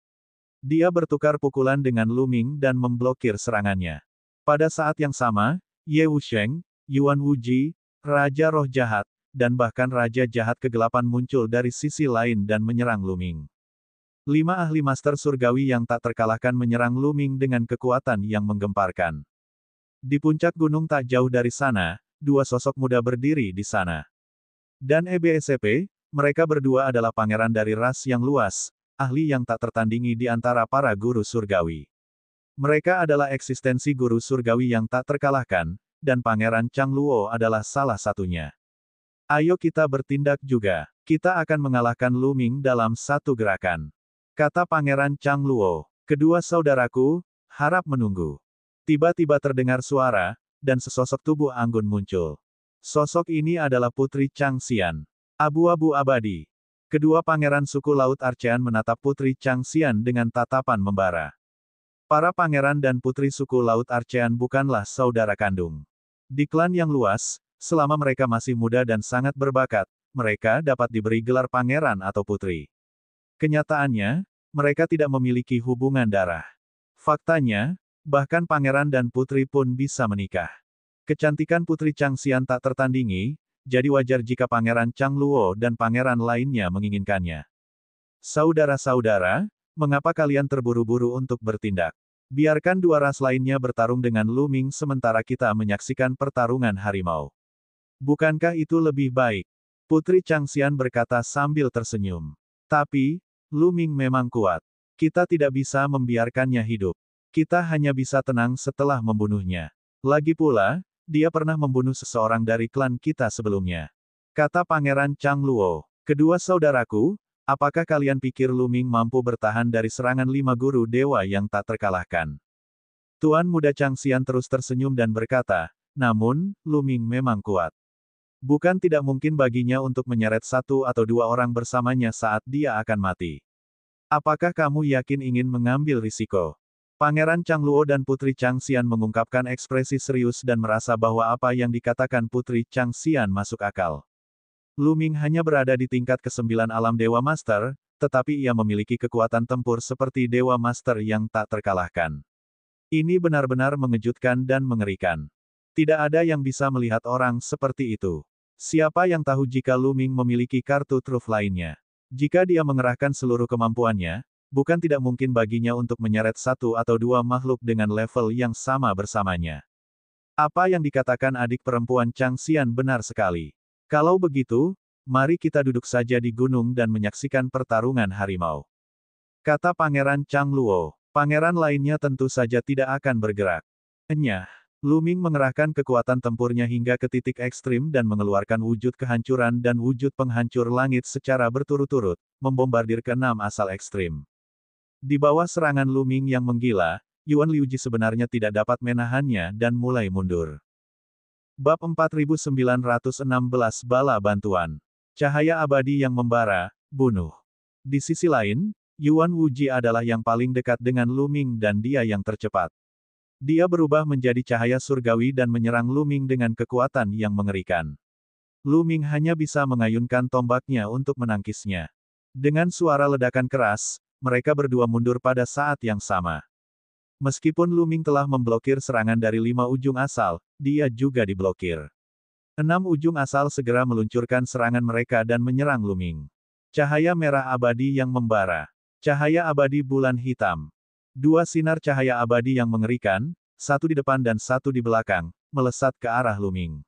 Dia bertukar pukulan dengan Luming dan memblokir serangannya. Pada saat yang sama, Ye Wusheng, Yuan Wuji, Raja Roh Jahat, dan bahkan Raja Jahat Kegelapan muncul dari sisi lain dan menyerang Luming. 5 ahli master surgawi yang tak terkalahkan menyerang Luming dengan kekuatan yang menggemparkan. Di puncak gunung tak jauh dari sana, 2 sosok muda berdiri di sana. Dan EBSCP, mereka berdua adalah pangeran dari ras yang luas, ahli yang tak tertandingi di antara para guru surgawi. Mereka adalah eksistensi guru surgawi yang tak terkalahkan, dan Pangeran Chang Luo adalah salah satunya. Ayo kita bertindak juga. Kita akan mengalahkan Luming dalam satu gerakan. Kata Pangeran Chang Luo. Kedua saudaraku, harap menunggu. Tiba-tiba terdengar suara, dan sesosok tubuh anggun muncul. Sosok ini adalah Putri Chang Xian. Abu-abu abadi. Kedua pangeran suku Laut Archean menatap Putri Chang Xian dengan tatapan membara. Para pangeran dan putri suku Laut Archean bukanlah saudara kandung. Di klan yang luas, selama mereka masih muda dan sangat berbakat, mereka dapat diberi gelar pangeran atau putri. Kenyataannya, mereka tidak memiliki hubungan darah. Faktanya, bahkan pangeran dan putri pun bisa menikah. Kecantikan Putri Chang Xian tak tertandingi, jadi wajar jika Pangeran Chang Luo dan pangeran lainnya menginginkannya. Saudara-saudara, mengapa kalian terburu-buru untuk bertindak? Biarkan 2 ras lainnya bertarung dengan Luming sementara kita menyaksikan pertarungan harimau. Bukankah itu lebih baik? Putri Chang Xian berkata sambil tersenyum. Tapi, Luming memang kuat. Kita tidak bisa membiarkannya hidup. Kita hanya bisa tenang setelah membunuhnya. Lagi pula, dia pernah membunuh seseorang dari klan kita sebelumnya. Kata Pangeran Chang Luo. Kedua saudaraku, apakah kalian pikir Luming mampu bertahan dari serangan 5 guru dewa yang tak terkalahkan? Tuan Muda Chang Xian terus tersenyum dan berkata, namun, Luming memang kuat. Bukan tidak mungkin baginya untuk menyeret 1 atau 2 orang bersamanya saat dia akan mati. Apakah kamu yakin ingin mengambil risiko? Pangeran Chang Luo dan Putri Chang Xian mengungkapkan ekspresi serius dan merasa bahwa apa yang dikatakan Putri Chang Xian masuk akal. Luming hanya berada di tingkat ke-9 alam Dewa Master, tetapi ia memiliki kekuatan tempur seperti Dewa Master yang tak terkalahkan. Ini benar-benar mengejutkan dan mengerikan. Tidak ada yang bisa melihat orang seperti itu. Siapa yang tahu jika Luming memiliki kartu truf lainnya? Jika dia mengerahkan seluruh kemampuannya, bukan tidak mungkin baginya untuk menyeret 1 atau 2 makhluk dengan level yang sama bersamanya. Apa yang dikatakan adik perempuan Chang Xian benar sekali. Kalau begitu, mari kita duduk saja di gunung dan menyaksikan pertarungan harimau. Kata Pangeran Chang Luo. Pangeran lainnya tentu saja tidak akan bergerak. Enyah. Luming mengerahkan kekuatan tempurnya hingga ke titik ekstrim dan mengeluarkan wujud kehancuran dan wujud penghancur langit secara berturut-turut, membombardir ke-6 asal ekstrim. Di bawah serangan Luming yang menggila, Yuan Liuji sebenarnya tidak dapat menahannya dan mulai mundur. Bab 4916 Bala Bantuan. Cahaya abadi yang membara, bunuh. Di sisi lain, Yuan Wuji adalah yang paling dekat dengan Lu Ming dan dia yang tercepat. Dia berubah menjadi cahaya surgawi dan menyerang Lu Ming dengan kekuatan yang mengerikan. Lu Ming hanya bisa mengayunkan tombaknya untuk menangkisnya. Dengan suara ledakan keras, mereka berdua mundur pada saat yang sama. Meskipun Lu Ming telah memblokir serangan dari 5 ujung asal, dia juga diblokir. 6 ujung asal segera meluncurkan serangan mereka dan menyerang Lu Ming. Cahaya merah abadi yang membara. Cahaya abadi bulan hitam. 2 sinar cahaya abadi yang mengerikan, satu di depan dan satu di belakang, melesat ke arah Lu Ming.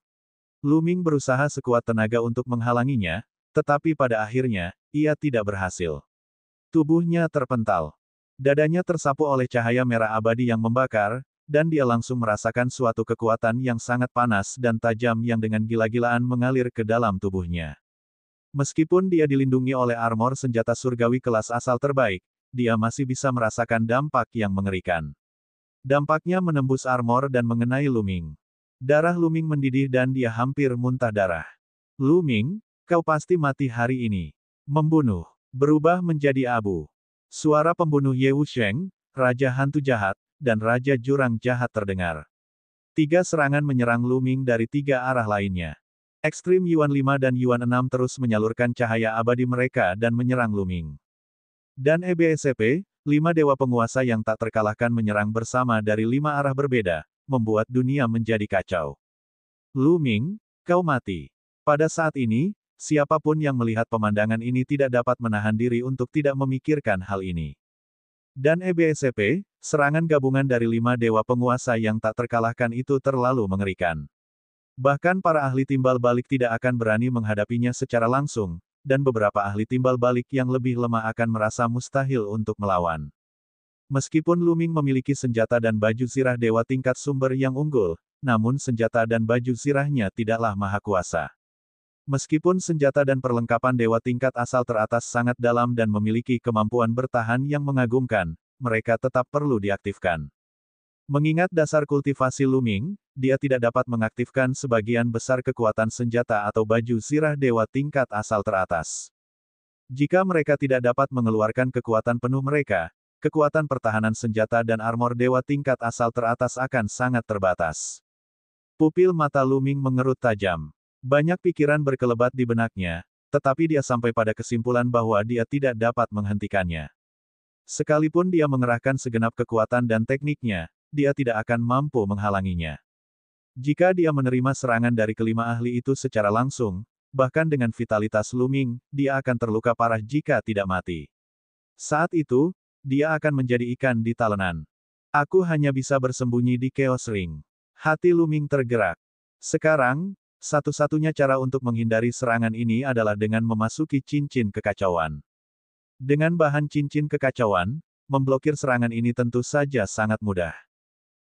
Lu Ming berusaha sekuat tenaga untuk menghalanginya, tetapi pada akhirnya, ia tidak berhasil. Tubuhnya terpental. Dadanya tersapu oleh cahaya merah abadi yang membakar, dan dia langsung merasakan suatu kekuatan yang sangat panas dan tajam yang dengan gila-gilaan mengalir ke dalam tubuhnya. Meskipun dia dilindungi oleh armor senjata surgawi kelas asal terbaik, dia masih bisa merasakan dampak yang mengerikan. Dampaknya menembus armor dan mengenai Lu Ming. Darah Lu Ming mendidih dan dia hampir muntah darah. Lu Ming, kau pasti mati hari ini. Membunuh. Berubah menjadi abu. Suara pembunuh Ye Wusheng, Raja Hantu Jahat, dan Raja Jurang Jahat terdengar. 3 serangan menyerang Lu Ming dari 3 arah lainnya. Ekstrim Yuan 5 dan Yuan 6 terus menyalurkan cahaya abadi mereka dan menyerang Lu Ming. Dan EBSCP, 5 dewa penguasa yang tak terkalahkan menyerang bersama dari 5 arah berbeda, membuat dunia menjadi kacau. Lu Ming, kau mati. Pada saat ini, siapapun yang melihat pemandangan ini tidak dapat menahan diri untuk tidak memikirkan hal ini. Dan EBSCP, serangan gabungan dari 5 dewa penguasa yang tak terkalahkan itu terlalu mengerikan. Bahkan para ahli timbal balik tidak akan berani menghadapinya secara langsung, dan beberapa ahli timbal balik yang lebih lemah akan merasa mustahil untuk melawan. Meskipun Lu Ming memiliki senjata dan baju zirah dewa tingkat sumber yang unggul, namun senjata dan baju zirahnya tidaklah maha kuasa. Meskipun senjata dan perlengkapan dewa tingkat asal teratas sangat dalam dan memiliki kemampuan bertahan yang mengagumkan, mereka tetap perlu diaktifkan. Mengingat dasar kultivasi Lu Ming, dia tidak dapat mengaktifkan sebagian besar kekuatan senjata atau baju zirah dewa tingkat asal teratas. Jika mereka tidak dapat mengeluarkan kekuatan penuh mereka, kekuatan pertahanan senjata dan armor dewa tingkat asal teratas akan sangat terbatas. Pupil mata Lu Ming mengerut tajam. Banyak pikiran berkelebat di benaknya, tetapi dia sampai pada kesimpulan bahwa dia tidak dapat menghentikannya. Sekalipun dia mengerahkan segenap kekuatan dan tekniknya, dia tidak akan mampu menghalanginya. Jika dia menerima serangan dari kelima ahli itu secara langsung, bahkan dengan vitalitas Lu Ming, dia akan terluka parah jika tidak mati. Saat itu, dia akan menjadi ikan di talenan. Aku hanya bisa bersembunyi di Chaos Ring. Hati Lu Ming tergerak. Sekarang, satu-satunya cara untuk menghindari serangan ini adalah dengan memasuki cincin kekacauan. Dengan bahan cincin kekacauan, memblokir serangan ini tentu saja sangat mudah.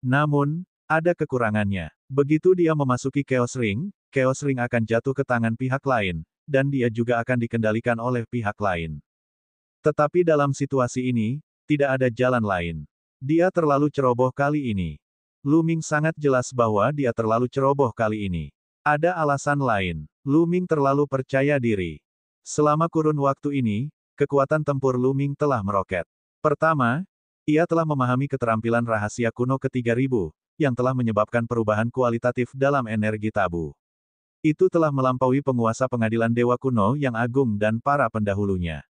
Namun, ada kekurangannya. Begitu dia memasuki Chaos Ring akan jatuh ke tangan pihak lain, dan dia juga akan dikendalikan oleh pihak lain. Tetapi dalam situasi ini, tidak ada jalan lain. Dia terlalu ceroboh kali ini. Lu Ming sangat jelas bahwa dia terlalu ceroboh kali ini. Ada alasan lain. Lu Ming terlalu percaya diri. Selama kurun waktu ini, kekuatan tempur Lu Ming telah meroket. Pertama, ia telah memahami keterampilan rahasia kuno ke-3000, yang telah menyebabkan perubahan kualitatif dalam energi tabu. Itu telah melampaui penguasa pengadilan dewa kuno yang agung dan para pendahulunya.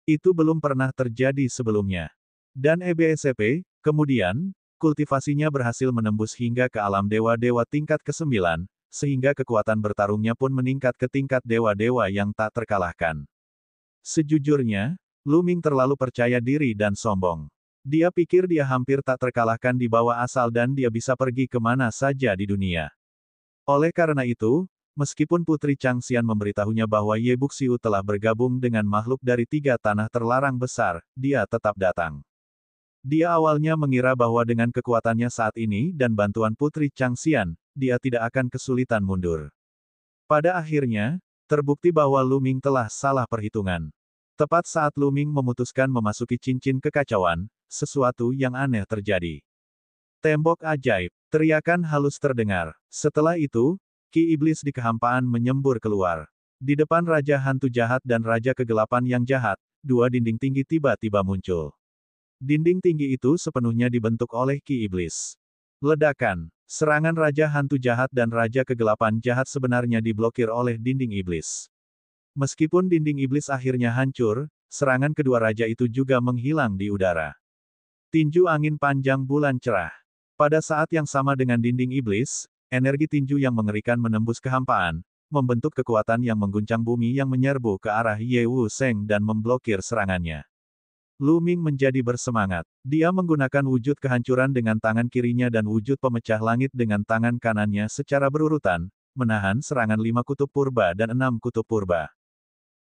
Itu belum pernah terjadi sebelumnya. Dan EBSCP, kemudian, kultivasinya berhasil menembus hingga ke alam dewa-dewa tingkat ke-9, sehingga kekuatan bertarungnya pun meningkat ke tingkat dewa-dewa yang tak terkalahkan. Sejujurnya, Lu Ming terlalu percaya diri dan sombong. Dia pikir dia hampir tak terkalahkan di bawah asal dan dia bisa pergi kemana saja di dunia. Oleh karena itu, meskipun Putri Changxian memberitahunya bahwa Ye Buxiu telah bergabung dengan makhluk dari 3 tanah terlarang besar, dia tetap datang. Dia awalnya mengira bahwa dengan kekuatannya saat ini dan bantuan Putri Changxian, dia tidak akan kesulitan mundur. Pada akhirnya, terbukti bahwa Lu Ming telah salah perhitungan. Tepat saat Lu Ming memutuskan memasuki cincin kekacauan, sesuatu yang aneh terjadi. Tembok ajaib, teriakan halus terdengar. Setelah itu, Ki Iblis di kehampaan menyembur keluar. Di depan Raja Hantu Jahat dan Raja Kegelapan yang jahat, dua dinding tinggi tiba-tiba muncul. Dinding tinggi itu sepenuhnya dibentuk oleh Ki Iblis. Ledakan, serangan Raja Hantu Jahat dan Raja Kegelapan jahat sebenarnya diblokir oleh dinding iblis. Meskipun dinding iblis akhirnya hancur, serangan kedua raja itu juga menghilang di udara. Tinju angin panjang bulan cerah. Pada saat yang sama dengan dinding iblis, energi tinju yang mengerikan menembus kehampaan, membentuk kekuatan yang mengguncang bumi yang menyerbu ke arah Ye Wu Sheng dan memblokir serangannya. Lu Ming menjadi bersemangat. Dia menggunakan wujud kehancuran dengan tangan kirinya dan wujud pemecah langit dengan tangan kanannya secara berurutan, menahan serangan 5 kutub purba dan 6 kutub purba.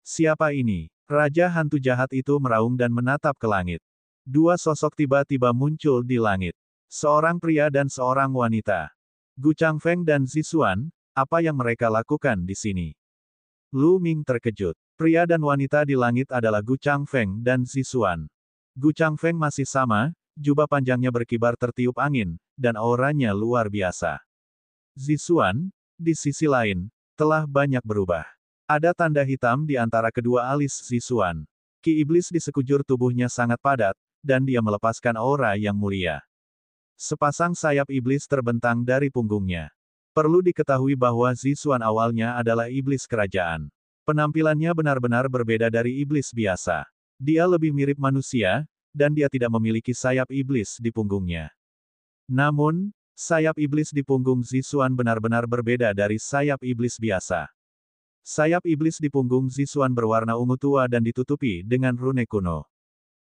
Siapa ini? Raja hantu jahat itu meraung dan menatap ke langit. Dua sosok tiba-tiba muncul di langit. Seorang pria dan seorang wanita. Gu Changfeng dan Zixuan, apa yang mereka lakukan di sini? Lu Ming terkejut. Pria dan wanita di langit adalah Gu Changfeng dan Zixuan. Gu Changfeng masih sama, jubah panjangnya berkibar tertiup angin, dan auranya luar biasa. Zixuan, di sisi lain, telah banyak berubah. Ada tanda hitam di antara kedua alis Zixuan. Ki iblis di sekujur tubuhnya sangat padat, dan dia melepaskan aura yang mulia. Sepasang sayap iblis terbentang dari punggungnya. Perlu diketahui bahwa Zixuan awalnya adalah iblis kerajaan. Penampilannya benar-benar berbeda dari iblis biasa. Dia lebih mirip manusia, dan dia tidak memiliki sayap iblis di punggungnya. Namun, sayap iblis di punggung Zixuan benar-benar berbeda dari sayap iblis biasa. Sayap iblis di punggung Zixuan berwarna ungu tua dan ditutupi dengan rune kuno.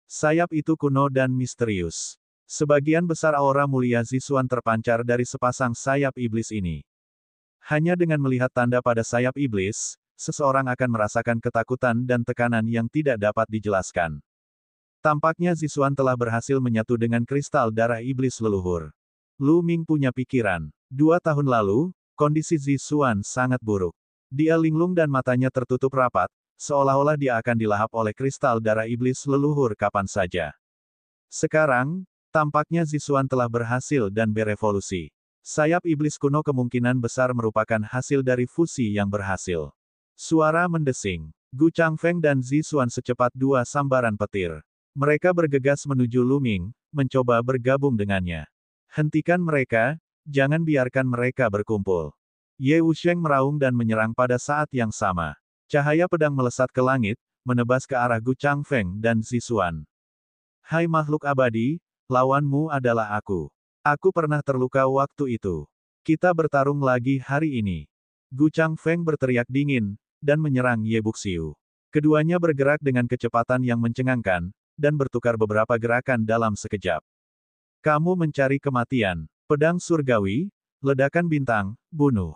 Sayap itu kuno dan misterius. Sebagian besar aura mulia Zixuan terpancar dari sepasang sayap iblis ini. Hanya dengan melihat tanda pada sayap iblis, seseorang akan merasakan ketakutan dan tekanan yang tidak dapat dijelaskan. Tampaknya Zixuan telah berhasil menyatu dengan kristal darah iblis leluhur. Lu Ming punya pikiran. 2 tahun lalu, kondisi Zixuan sangat buruk. Dia linglung dan matanya tertutup rapat, seolah-olah dia akan dilahap oleh kristal darah iblis leluhur kapan saja. Sekarang, tampaknya Zixuan telah berhasil dan berevolusi. Sayap iblis kuno kemungkinan besar merupakan hasil dari fusi yang berhasil. Suara mendesing. Gu Changfeng dan Zixuan secepat 2 sambaran petir. Mereka bergegas menuju Lu Ming, mencoba bergabung dengannya. Hentikan mereka, jangan biarkan mereka berkumpul. Ye Wusheng meraung dan menyerang pada saat yang sama. Cahaya pedang melesat ke langit, menebas ke arah Gu Changfeng dan Zixuan. Hai makhluk abadi, lawanmu adalah aku. Aku pernah terluka waktu itu. Kita bertarung lagi hari ini. Gu Changfeng berteriak dingin, dan menyerang Ye Buxiu. Keduanya bergerak dengan kecepatan yang mencengangkan, dan bertukar beberapa gerakan dalam sekejap. Kamu mencari kematian. Pedang surgawi, ledakan bintang, bunuh.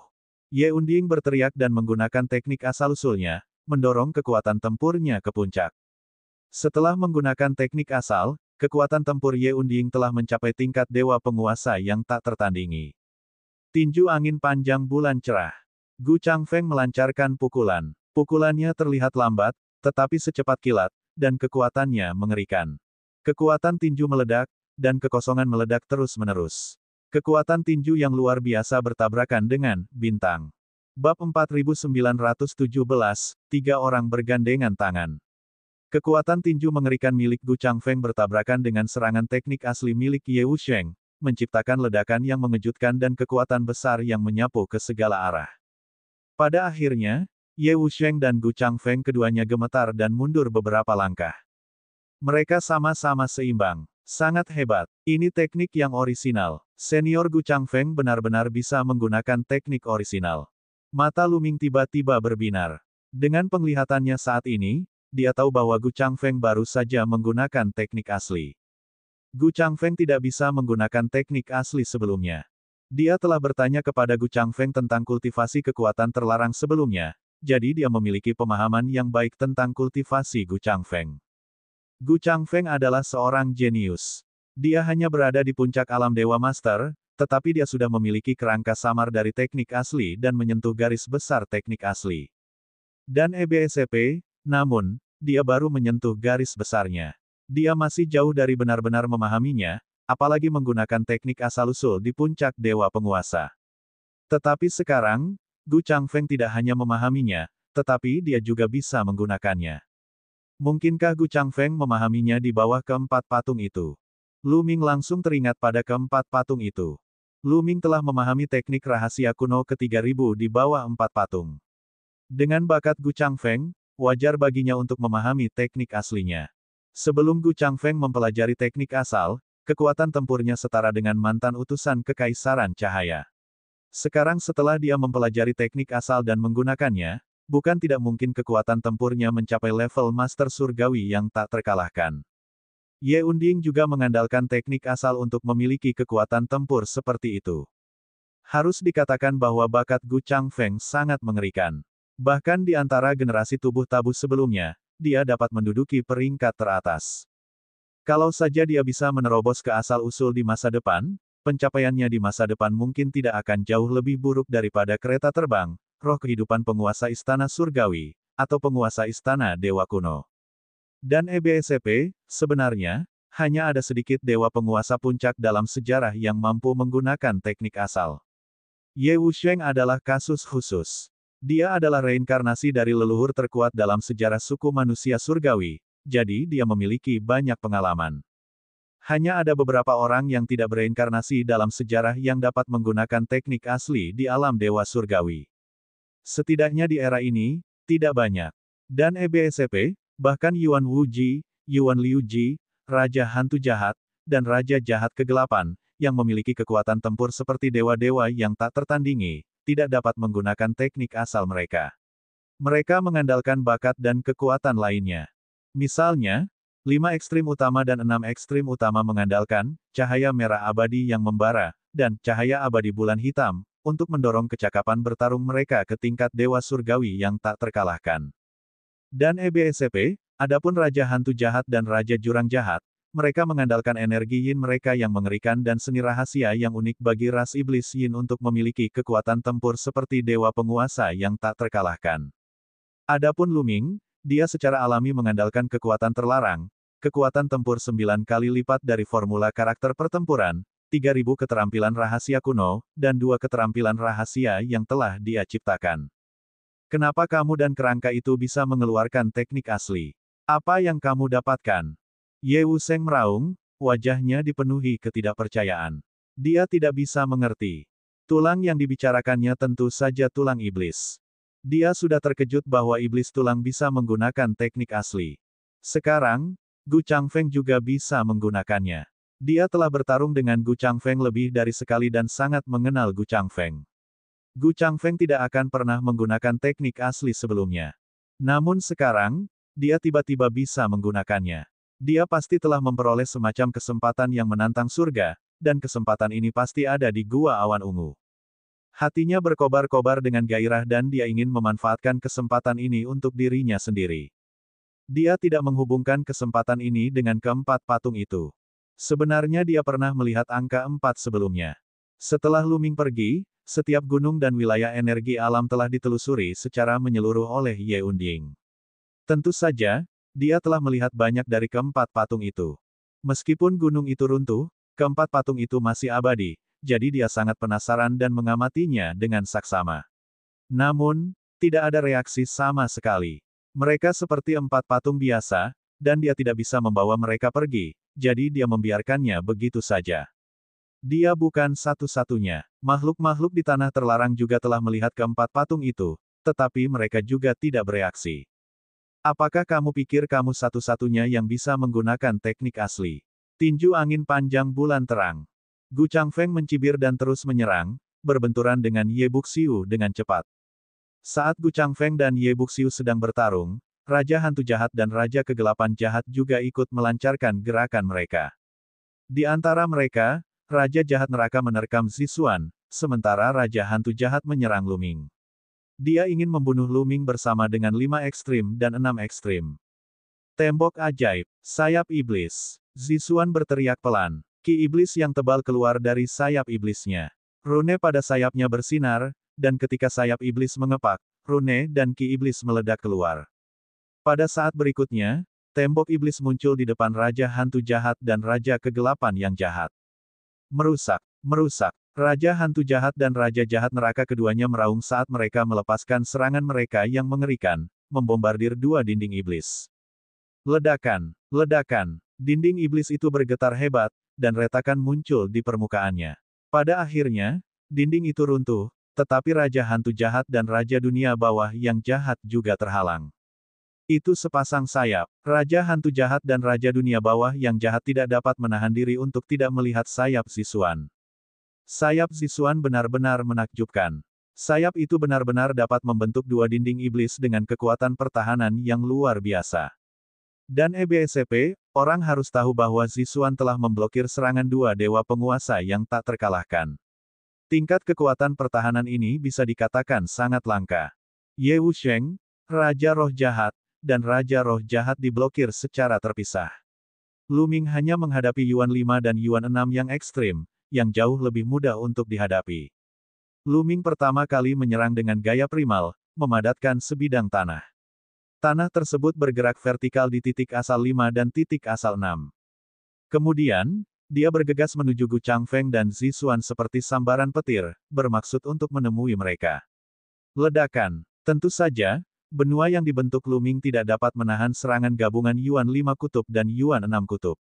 Ye Unding berteriak dan menggunakan teknik asal-usulnya, mendorong kekuatan tempurnya ke puncak. Setelah menggunakan teknik asal, kekuatan tempur Ye Unding telah mencapai tingkat dewa penguasa yang tak tertandingi. Tinju angin panjang bulan cerah. Gu Changfeng melancarkan pukulan. Pukulannya terlihat lambat, tetapi secepat kilat, dan kekuatannya mengerikan. Kekuatan tinju meledak, dan kekosongan meledak terus-menerus. Kekuatan tinju yang luar biasa bertabrakan dengan bintang. Bab 4917, 3 orang bergandengan tangan. Kekuatan tinju mengerikan milik Gu Changfeng bertabrakan dengan serangan teknik asli milik Ye Wusheng, menciptakan ledakan yang mengejutkan dan kekuatan besar yang menyapu ke segala arah. Pada akhirnya, Ye Wusheng dan Gu Changfeng keduanya gemetar dan mundur beberapa langkah. Mereka sama-sama seimbang. Sangat hebat. Ini teknik yang orisinal. Senior Gu Changfeng benar-benar bisa menggunakan teknik orisinal. Mata Lu Ming tiba-tiba berbinar. Dengan penglihatannya saat ini, dia tahu bahwa Gu Changfeng baru saja menggunakan teknik asli. Gu Changfeng tidak bisa menggunakan teknik asli sebelumnya. Dia telah bertanya kepada Gu Changfeng tentang kultivasi kekuatan terlarang sebelumnya, jadi dia memiliki pemahaman yang baik tentang kultivasi Gu Changfeng. Gu Changfeng adalah seorang jenius. Dia hanya berada di puncak alam Dewa Master, tetapi dia sudah memiliki kerangka samar dari teknik asli dan menyentuh garis besar teknik asli. Dan EBSCP, namun, dia baru menyentuh garis besarnya. Dia masih jauh dari benar-benar memahaminya, apalagi menggunakan teknik asal-usul di puncak Dewa Penguasa. Tetapi sekarang, Gu Changfeng tidak hanya memahaminya, tetapi dia juga bisa menggunakannya. Mungkinkah Gu Changfeng memahaminya di bawah keempat patung itu? Lu Ming langsung teringat pada keempat patung itu. Lu Ming telah memahami teknik rahasia kuno ke-3000 di bawah empat patung. Dengan bakat Gu Changfeng, wajar baginya untuk memahami teknik aslinya. Sebelum Gu Changfeng mempelajari teknik asal, kekuatan tempurnya setara dengan mantan utusan Kekaisaran Cahaya. Sekarang setelah dia mempelajari teknik asal dan menggunakannya, bukan tidak mungkin kekuatan tempurnya mencapai level Master Surgawi yang tak terkalahkan. Ye Unding juga mengandalkan teknik asal untuk memiliki kekuatan tempur seperti itu. Harus dikatakan bahwa bakat Gu Changfeng sangat mengerikan. Bahkan di antara generasi tubuh tabu sebelumnya, dia dapat menduduki peringkat teratas. Kalau saja dia bisa menerobos ke asal-usul di masa depan, pencapaiannya di masa depan mungkin tidak akan jauh lebih buruk daripada kereta terbang, roh kehidupan penguasa istana surgawi, atau penguasa istana dewa kuno. Dan EBSP, sebenarnya, hanya ada sedikit dewa penguasa puncak dalam sejarah yang mampu menggunakan teknik asal. Ye Wusheng adalah kasus khusus. Dia adalah reinkarnasi dari leluhur terkuat dalam sejarah suku manusia surgawi, jadi dia memiliki banyak pengalaman. Hanya ada beberapa orang yang tidak bereinkarnasi dalam sejarah yang dapat menggunakan teknik asli di alam dewa surgawi. Setidaknya di era ini, tidak banyak. Dan EBSP, bahkan Yuan Wuji, Yuan Liuji, Raja Hantu Jahat, dan Raja Jahat Kegelapan, yang memiliki kekuatan tempur seperti dewa-dewa yang tak tertandingi, tidak dapat menggunakan teknik asal mereka. Mereka mengandalkan bakat dan kekuatan lainnya. Misalnya, 5 ekstrim utama dan 6 ekstrim utama mengandalkan cahaya merah abadi yang membara, dan cahaya abadi bulan hitam, untuk mendorong kecakapan bertarung mereka ke tingkat dewa surgawi yang tak terkalahkan. Dan EBSP, adapun Raja Hantu Jahat dan Raja Jurang Jahat, mereka mengandalkan energi yin mereka yang mengerikan dan seni rahasia yang unik bagi ras iblis yin untuk memiliki kekuatan tempur seperti dewa penguasa yang tak terkalahkan. Adapun Lu Ming, dia secara alami mengandalkan kekuatan terlarang, kekuatan tempur 9 kali lipat dari formula karakter pertempuran, 3000 keterampilan rahasia kuno, dan 2 keterampilan rahasia yang telah dia ciptakan. Kenapa kamu dan kerangka itu bisa mengeluarkan teknik asli? Apa yang kamu dapatkan? Ye Wusheng meraung, wajahnya dipenuhi ketidakpercayaan. Dia tidak bisa mengerti. Tulang yang dibicarakannya tentu saja tulang iblis. Dia sudah terkejut bahwa iblis tulang bisa menggunakan teknik asli. Sekarang, Gu Changfeng juga bisa menggunakannya. Dia telah bertarung dengan Gu Changfeng lebih dari sekali dan sangat mengenal Gu Changfeng. Gu Changfeng tidak akan pernah menggunakan teknik asli sebelumnya. Namun sekarang, dia tiba-tiba bisa menggunakannya. Dia pasti telah memperoleh semacam kesempatan yang menantang surga, dan kesempatan ini pasti ada di Gua Awan Ungu. Hatinya berkobar-kobar dengan gairah dan dia ingin memanfaatkan kesempatan ini untuk dirinya sendiri. Dia tidak menghubungkan kesempatan ini dengan keempat patung itu. Sebenarnya dia pernah melihat angka 4 sebelumnya. Setelah Lu Ming pergi, setiap gunung dan wilayah energi alam telah ditelusuri secara menyeluruh oleh Ye Unding. Tentu saja, dia telah melihat banyak dari keempat patung itu. Meskipun gunung itu runtuh, keempat patung itu masih abadi, jadi dia sangat penasaran dan mengamatinya dengan saksama. Namun, tidak ada reaksi sama sekali. Mereka seperti 4 patung biasa, dan dia tidak bisa membawa mereka pergi, jadi dia membiarkannya begitu saja. Dia bukan satu-satunya. Makhluk-makhluk di tanah terlarang juga telah melihat keempat patung itu, tetapi mereka juga tidak bereaksi. Apakah kamu pikir kamu satu-satunya yang bisa menggunakan teknik asli? Tinju angin panjang bulan terang. Gu Changfeng mencibir dan terus menyerang, berbenturan dengan Ye Buxiu dengan cepat. Saat Gu Changfeng dan Ye Buxiu sedang bertarung, Raja Hantu Jahat dan Raja Kegelapan Jahat juga ikut melancarkan gerakan mereka. Di antara mereka, Raja Jahat Neraka menerkam Zixuan, sementara Raja Hantu Jahat menyerang Lu Ming. Dia ingin membunuh Lu Ming bersama dengan 5 ekstrim dan 6 ekstrim. Tembok ajaib, sayap iblis. Zixuan berteriak pelan. Ki iblis yang tebal keluar dari sayap iblisnya. Rune pada sayapnya bersinar, dan ketika sayap iblis mengepak, rune dan ki iblis meledak keluar. Pada saat berikutnya, Tembok iblis muncul di depan Raja Hantu Jahat dan Raja Kegelapan yang jahat. Merusak, merusak. Raja Hantu Jahat dan Raja Jahat Neraka keduanya meraung saat mereka melepaskan serangan mereka yang mengerikan, membombardir dua dinding iblis. Ledakan, ledakan. Dinding iblis itu bergetar hebat, dan retakan muncul di permukaannya. Pada akhirnya, dinding itu runtuh, tetapi Raja Hantu Jahat dan Raja Dunia Bawah yang jahat juga terhalang. Itu sepasang sayap. Raja Hantu Jahat dan Raja Dunia Bawah yang jahat tidak dapat menahan diri untuk tidak melihat sayap Zixuan. Sayap Zixuan benar-benar menakjubkan. Sayap itu benar-benar dapat membentuk dua dinding iblis dengan kekuatan pertahanan yang luar biasa. Dan EBSCP, orang harus tahu bahwa Zixuan telah memblokir serangan dua dewa penguasa yang tak terkalahkan. Tingkat kekuatan pertahanan ini bisa dikatakan sangat langka. Ye Wusheng, Raja Roh Jahat, dan Raja Roh Jahat diblokir secara terpisah. Lu Ming hanya menghadapi Yuan 5 dan Yuan 6 yang ekstrim, yang jauh lebih mudah untuk dihadapi. Lu Ming pertama kali menyerang dengan gaya primal, memadatkan sebidang tanah. Tanah tersebut bergerak vertikal di titik asal 5 dan titik asal 6. Kemudian, dia bergegas menuju Gu Changfeng dan Zixuan seperti sambaran petir, bermaksud untuk menemui mereka. Ledakan. Tentu saja, benua yang dibentuk Lu Ming tidak dapat menahan serangan gabungan Yuan 5 kutub dan Yuan 6 kutub.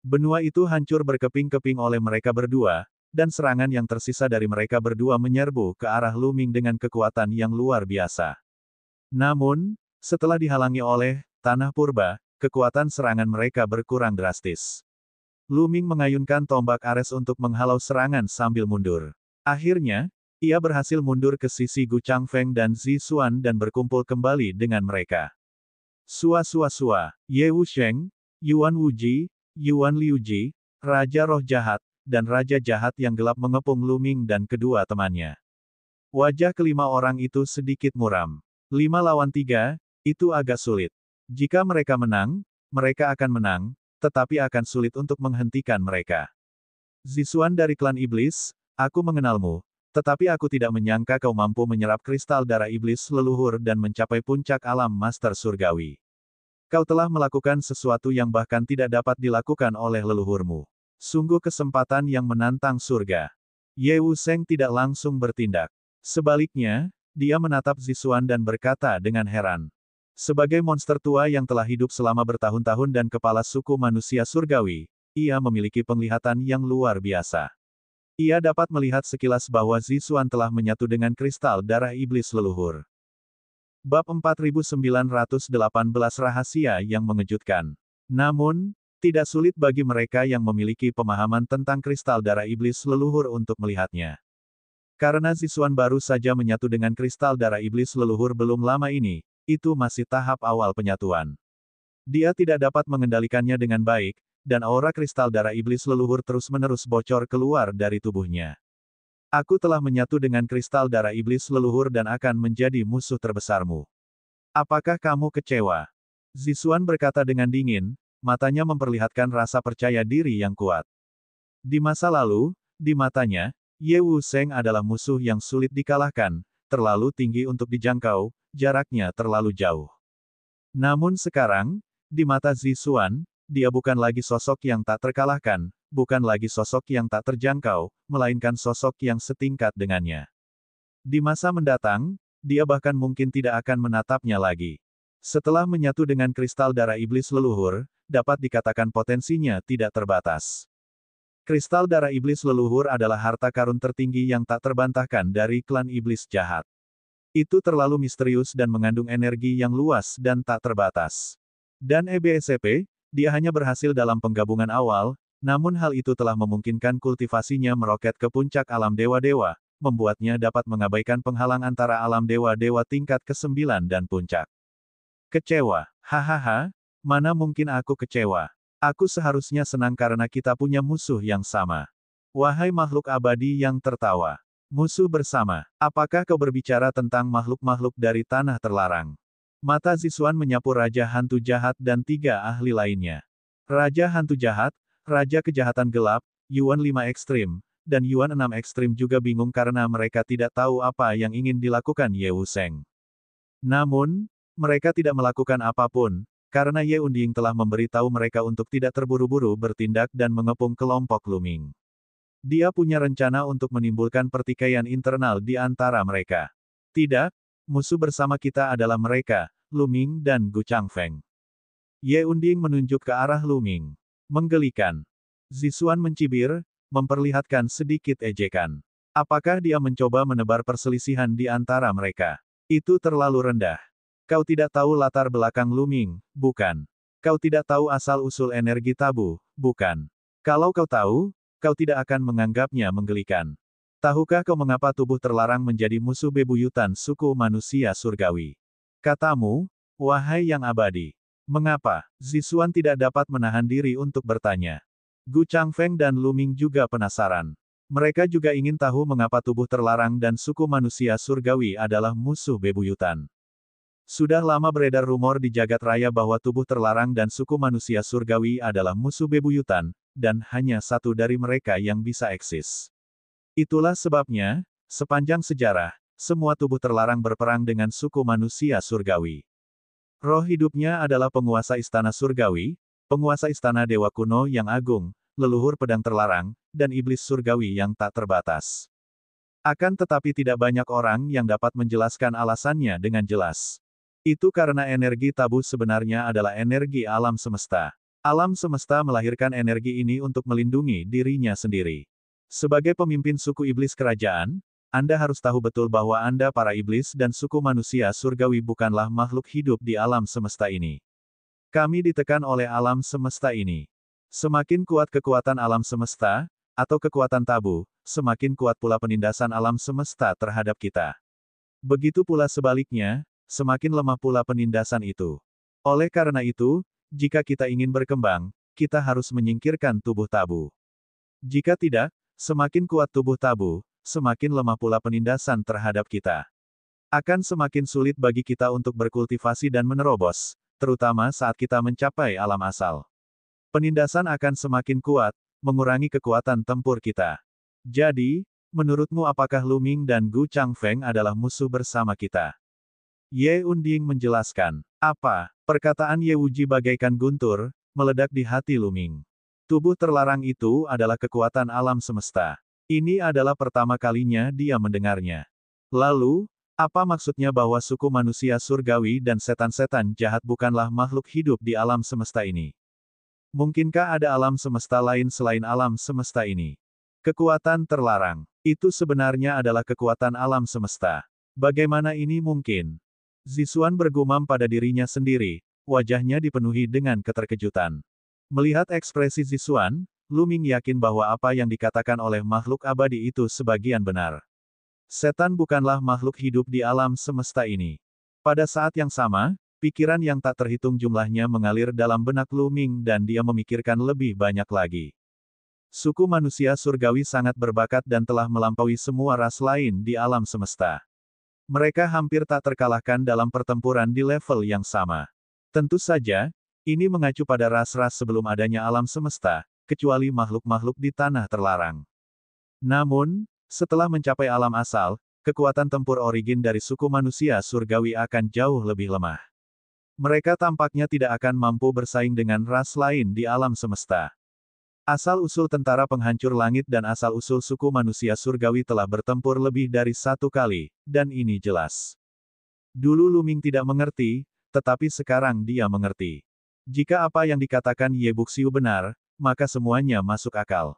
Benua itu hancur berkeping-keping oleh mereka berdua, dan serangan yang tersisa dari mereka berdua menyerbu ke arah Lu Ming dengan kekuatan yang luar biasa. Namun, setelah dihalangi oleh tanah purba, kekuatan serangan mereka berkurang drastis. Lu Ming mengayunkan tombak Ares untuk menghalau serangan sambil mundur. Akhirnya, ia berhasil mundur ke sisi Gu Changfeng dan Zixuan dan berkumpul kembali dengan mereka. Sua, Ye Wusheng, Yuan Wuji, Yuan Liuji, Raja Roh Jahat, dan Raja Jahat yang gelap mengepung Lu Ming dan kedua temannya. Wajah kelima orang itu sedikit muram. 5 lawan 3, itu agak sulit. Jika mereka menang, mereka akan menang, tetapi akan sulit untuk menghentikan mereka. Zixuan dari klan iblis, aku mengenalmu. Tetapi aku tidak menyangka kau mampu menyerap kristal darah iblis leluhur dan mencapai puncak alam master surgawi. Kau telah melakukan sesuatu yang bahkan tidak dapat dilakukan oleh leluhurmu. Sungguh kesempatan yang menantang surga. Ye Wusheng tidak langsung bertindak. Sebaliknya, dia menatap Zixuan dan berkata dengan heran. Sebagai monster tua yang telah hidup selama bertahun-tahun dan kepala suku manusia surgawi, ia memiliki penglihatan yang luar biasa. Ia dapat melihat sekilas bahwa Zixuan telah menyatu dengan kristal darah iblis leluhur. Bab 4918 Rahasia yang Mengejutkan. Namun, tidak sulit bagi mereka yang memiliki pemahaman tentang kristal darah iblis leluhur untuk melihatnya. Karena Zixuan baru saja menyatu dengan kristal darah iblis leluhur belum lama ini, itu masih tahap awal penyatuan. Dia tidak dapat mengendalikannya dengan baik, dan aura kristal darah iblis leluhur terus-menerus bocor keluar dari tubuhnya. Aku telah menyatu dengan kristal darah iblis leluhur dan akan menjadi musuh terbesarmu. Apakah kamu kecewa? Zixuan berkata dengan dingin, matanya memperlihatkan rasa percaya diri yang kuat. Di masa lalu, di matanya, Ye Wusheng adalah musuh yang sulit dikalahkan, terlalu tinggi untuk dijangkau, jaraknya terlalu jauh. Namun sekarang, di mata Zixuan, dia bukan lagi sosok yang tak terkalahkan, bukan lagi sosok yang tak terjangkau, melainkan sosok yang setingkat dengannya. Di masa mendatang, dia bahkan mungkin tidak akan menatapnya lagi. Setelah menyatu dengan kristal darah iblis leluhur, dapat dikatakan potensinya tidak terbatas. Kristal darah iblis leluhur adalah harta karun tertinggi yang tak terbantahkan dari klan iblis jahat. Itu terlalu misterius dan mengandung energi yang luas dan tak terbatas. Dan EBSCP, dia hanya berhasil dalam penggabungan awal, namun hal itu telah memungkinkan kultivasinya meroket ke puncak alam dewa-dewa, membuatnya dapat mengabaikan penghalang antara alam dewa-dewa tingkat ke-9 dan puncak. Kecewa. Hahaha, mana mungkin aku kecewa. Aku seharusnya senang karena kita punya musuh yang sama. Wahai makhluk abadi yang tertawa. Musuh bersama. Apakah kau berbicara tentang makhluk-makhluk dari tanah terlarang? Mata Zixuan menyapu Raja Hantu Jahat dan 3 ahli lainnya. Raja Hantu Jahat, Raja Kejahatan Gelap, Yuan 5 Ekstrim, dan Yuan 6 Ekstrim juga bingung karena mereka tidak tahu apa yang ingin dilakukan Ye Wusheng. Namun, mereka tidak melakukan apapun, karena Ye Unding telah memberitahu mereka untuk tidak terburu-buru bertindak dan mengepung kelompok Luming. Dia punya rencana untuk menimbulkan pertikaian internal di antara mereka. Tidak, musuh bersama kita adalah mereka, Luming dan Gu Changfeng. Ye Unding menunjuk ke arah Luming. Menggelikan. Zixuan mencibir, memperlihatkan sedikit ejekan. Apakah dia mencoba menebar perselisihan di antara mereka? Itu terlalu rendah. Kau tidak tahu latar belakang Luming, bukan? Kau tidak tahu asal-usul energi tabu, bukan? Kalau kau tahu, kau tidak akan menganggapnya menggelikan. Tahukah kau mengapa tubuh terlarang menjadi musuh bebuyutan suku manusia surgawi? Katamu, wahai yang abadi. Mengapa? Zixuan tidak dapat menahan diri untuk bertanya. Gu Changfeng dan Luming juga penasaran. Mereka juga ingin tahu mengapa tubuh terlarang dan suku manusia surgawi adalah musuh bebuyutan. Sudah lama beredar rumor di jagat raya bahwa tubuh terlarang dan suku manusia surgawi adalah musuh bebuyutan, dan hanya satu dari mereka yang bisa eksis. Itulah sebabnya, sepanjang sejarah, semua tubuh terlarang berperang dengan suku manusia surgawi. Roh hidupnya adalah penguasa istana surgawi, penguasa istana dewa kuno yang agung, leluhur pedang terlarang, dan iblis surgawi yang tak terbatas. Akan tetapi tidak banyak orang yang dapat menjelaskan alasannya dengan jelas. Itu karena energi tabu sebenarnya adalah energi alam semesta. Alam semesta melahirkan energi ini untuk melindungi dirinya sendiri. Sebagai pemimpin suku iblis kerajaan, Anda harus tahu betul bahwa Anda para iblis dan suku manusia surgawi bukanlah makhluk hidup di alam semesta ini. Kami ditekan oleh alam semesta ini. Semakin kuat kekuatan alam semesta, atau kekuatan tabu, semakin kuat pula penindasan alam semesta terhadap kita. Begitu pula sebaliknya, semakin lemah pula penindasan itu. Oleh karena itu, jika kita ingin berkembang, kita harus menyingkirkan tubuh tabu. Jika tidak, semakin kuat tubuh tabu, semakin lemah pula penindasan terhadap kita. Akan semakin sulit bagi kita untuk berkultivasi dan menerobos, terutama saat kita mencapai alam asal. Penindasan akan semakin kuat, mengurangi kekuatan tempur kita. Jadi, menurutmu apakah Luming dan Gu Changfeng adalah musuh bersama kita? Ye Unding menjelaskan. Apa? Perkataan Ye Wuji bagaikan guntur, meledak di hati Luming. Tubuh terlarang itu adalah kekuatan alam semesta. Ini adalah pertama kalinya dia mendengarnya. Lalu, apa maksudnya bahwa suku manusia surgawi dan setan-setan jahat bukanlah makhluk hidup di alam semesta ini? Mungkinkah ada alam semesta lain selain alam semesta ini? Kekuatan terlarang. Itu sebenarnya adalah kekuatan alam semesta. Bagaimana ini mungkin? Zixuan bergumam pada dirinya sendiri, wajahnya dipenuhi dengan keterkejutan. Melihat ekspresi Zixuan, Luming yakin bahwa apa yang dikatakan oleh makhluk abadi itu sebagian benar. Setan bukanlah makhluk hidup di alam semesta ini. Pada saat yang sama, pikiran yang tak terhitung jumlahnya mengalir dalam benak Luming dan dia memikirkan lebih banyak lagi. Suku manusia surgawi sangat berbakat dan telah melampaui semua ras lain di alam semesta. Mereka hampir tak terkalahkan dalam pertempuran di level yang sama. Tentu saja, ini mengacu pada ras-ras sebelum adanya alam semesta, kecuali makhluk-makhluk di tanah terlarang. Namun, setelah mencapai alam asal, kekuatan tempur origin dari suku manusia surgawi akan jauh lebih lemah. Mereka tampaknya tidak akan mampu bersaing dengan ras lain di alam semesta. Asal-usul tentara penghancur langit dan asal-usul suku manusia surgawi telah bertempur lebih dari satu kali, dan ini jelas. Dulu Luming tidak mengerti, tetapi sekarang dia mengerti. Jika apa yang dikatakan Ye Buxiu benar, maka semuanya masuk akal.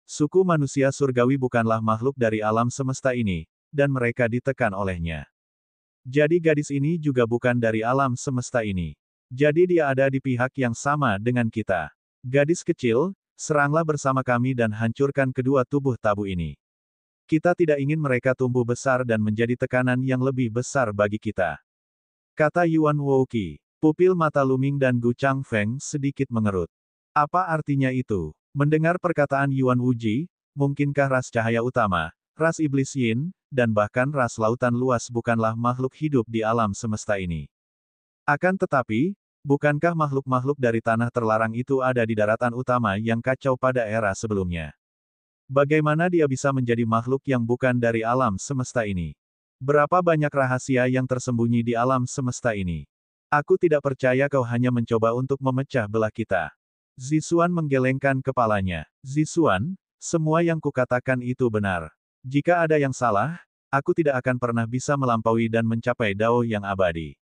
Suku manusia surgawi bukanlah makhluk dari alam semesta ini, dan mereka ditekan olehnya. Jadi gadis ini juga bukan dari alam semesta ini. Jadi dia ada di pihak yang sama dengan kita. Gadis kecil, seranglah bersama kami dan hancurkan kedua tubuh tabu ini. Kita tidak ingin mereka tumbuh besar dan menjadi tekanan yang lebih besar bagi kita. Kata Yuan Wouqi. Pupil mata Luming dan Gu Changfeng sedikit mengerut. Apa artinya itu? Mendengar perkataan Yuan Wuji, mungkinkah ras cahaya utama, ras iblis yin, dan bahkan ras lautan luas bukanlah makhluk hidup di alam semesta ini? Akan tetapi, bukankah makhluk-makhluk dari tanah terlarang itu ada di daratan utama yang kacau pada era sebelumnya? Bagaimana dia bisa menjadi makhluk yang bukan dari alam semesta ini? Berapa banyak rahasia yang tersembunyi di alam semesta ini? Aku tidak percaya kau hanya mencoba untuk memecah belah kita. Zixuan menggelengkan kepalanya. Zixuan, semua yang kukatakan itu benar. Jika ada yang salah, aku tidak akan pernah bisa melampaui dan mencapai Dao yang abadi.